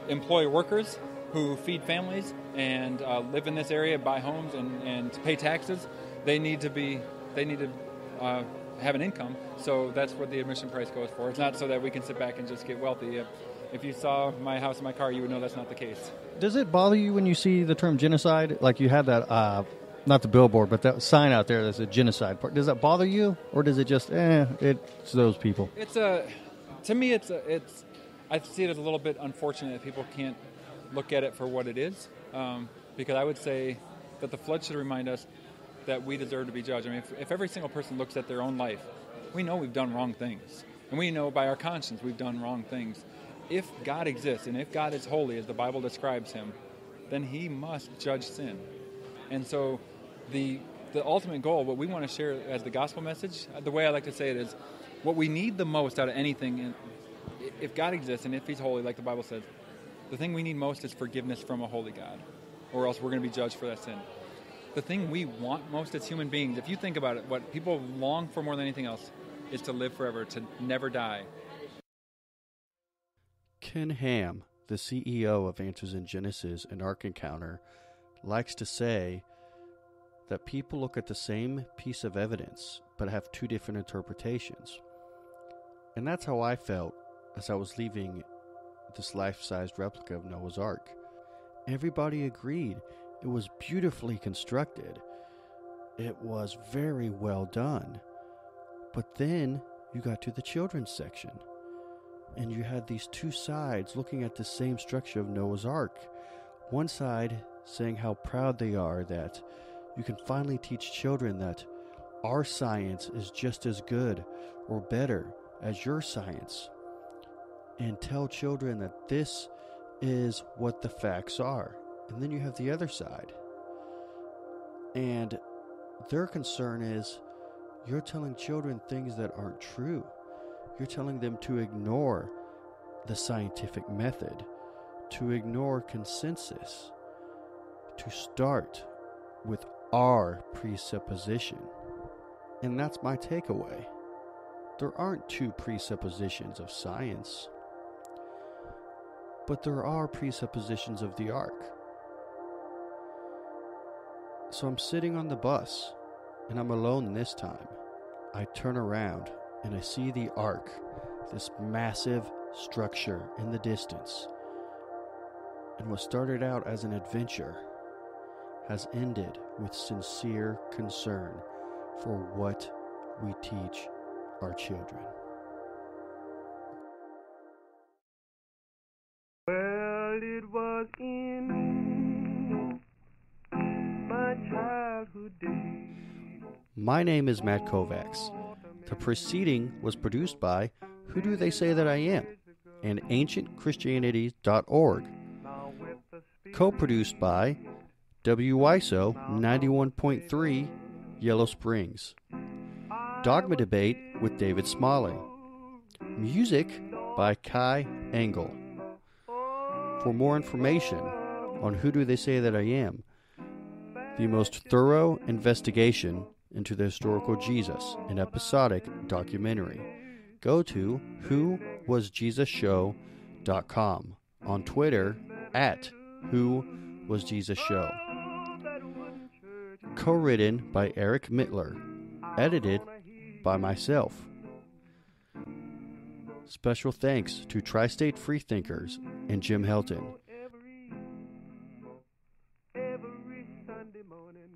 employ workers who feed families and live in this area, buy homes, and pay taxes, they need to have an income. So that's what the admission price goes for. It's not so that we can sit back and just get wealthy. If you saw my house and my car, you would know that's not the case. Does it bother you when you see the term genocide? Like you had that, not the billboard, but that sign out there that's a genocide part. Does that bother you, or does it just, it's those people? To me, I see it as a little bit unfortunate that people can't look at it for what it is, because I would say that the flood should remind us that we deserve to be judged. I mean, if every single person looks at their own life, we know we've done wrong things, and we know by our conscience we've done wrong things. If God exists, and if God is holy, as the Bible describes him, then he must judge sin. And so the ultimate goal, what we want to share as the gospel message, the way I like to say it is, what we need the most out of anything, if God exists and if he's holy, like the Bible says, the thing we need most is forgiveness from a holy God, or else we're going to be judged for that sin. The thing we want most as human beings, if you think about it, what people long for more than anything else is to live forever, to never die. Ken Ham, the CEO of Answers in Genesis and Ark Encounter, likes to say that people look at the same piece of evidence but have two different interpretations. And that's how I felt as I was leaving this life-sized replica of Noah's Ark. Everybody agreed it was beautifully constructed. It was very well done. But then you got to the children's section, and you had these two sides looking at the same structure of Noah's Ark. One side saying how proud they are that you can finally teach children that our science is just as good or better as your science, and tell children that this is what the facts are. And then you have the other side, and their concern is you're telling children things that aren't true. You're telling them to ignore the scientific method, to ignore consensus, to start with our presupposition. And that's my takeaway. There aren't two presuppositions of science, but there are presuppositions of the ark. So I'm sitting on the bus, and I'm alone this time. I turn around, and I see the Ark, this massive structure in the distance. And what started out as an adventure has ended with sincere concern for what we teach our children. Well, it was in my childhood days. My name is Matt Kovacs. The preceding was produced by Who Do They Say That I Am and AncientChristianity.org. Co-produced by WISO 91.3 Yellow Springs. Dogma Debate with David Smalling. Music by Kai Engel. For more information on Who Do They Say That I Am, the most thorough investigation into the historical Jesus, an episodic documentary, go to whowasjesusshow.com, on Twitter at whowasjesusshow. Co-written by Eric Mittler, edited by myself. Special thanks to Tri-State Freethinkers and Jim Helton. Every Sunday morning.